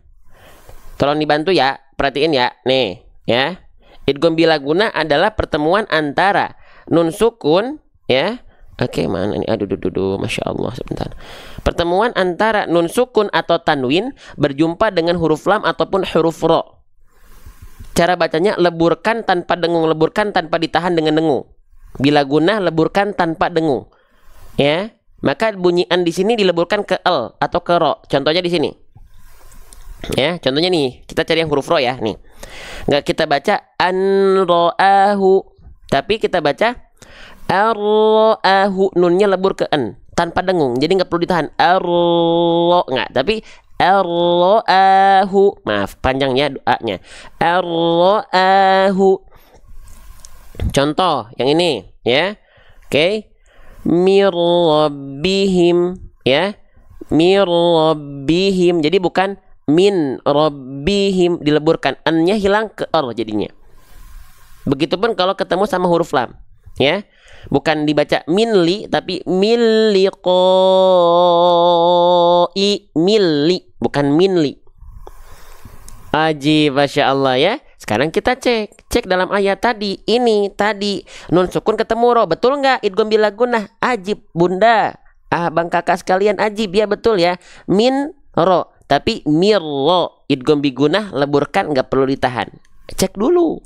Speaker 1: Tolong dibantu ya, perhatiin ya. Nih, ya. Idgham bila gunnah adalah pertemuan antara nun sukun, ya. Oke, mana ini? Aduh, Masya Allah, sebentar. Pertemuan antara nun sukun atau tanwin berjumpa dengan huruf lam ataupun huruf ro. Cara bacanya leburkan tanpa dengung, leburkan tanpa ditahan dengan dengung. Bila gunnah leburkan tanpa dengung. Ya, maka bunyian di sini dileburkan ke l atau ke ro. Contohnya di sini. Ya, contohnya nih, kita cari yang huruf ro ya, nih. Nggak kita baca an ro'ahu, tapi kita baca ar-ro'ahu, nunnya lebur ke n tanpa dengung, jadi nggak perlu ditahan. Ar-ro, nggak, tapi ar-ro'ahu, maaf panjangnya doanya, ar-ro'ahu. Contoh yang ini ya. Oke. Mir rabbihim, ya. Mir rabbihim, jadi bukan min rabbihim, dileburkan, n-nya hilang ke r jadinya. Begitupun kalau ketemu sama huruf lam, ya. Bukan dibaca minli, tapi miliqoi, milli, bukan minli. Ajib, Masya Allah ya. Sekarang kita cek dalam ayat tadi. Ini tadi nun sukun ketemu ro, betul nggak? Idgham bila gunnah. Ajib, bunda, bang kakak sekalian, ajib ya, betul ya. Min ro, tapi mirro, idgham bi gunnah, leburkan, nggak perlu ditahan. Cek dulu.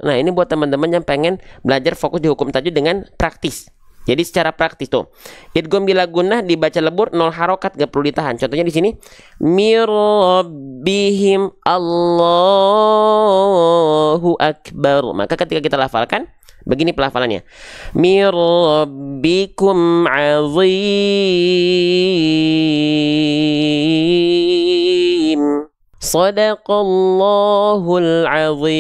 Speaker 1: Nah, ini buat teman-teman yang pengen belajar fokus di hukum tajwid dengan praktis. Jadi secara praktis tuh, idgham bila gunnah dibaca lebur, 0 harokat, gak perlu ditahan. Contohnya di sini, mir rabbihim, Allahu akbar. Maka ketika kita lafalkan, begini pelafalannya. Mir rabbikum azim. Sadaqallahul azim.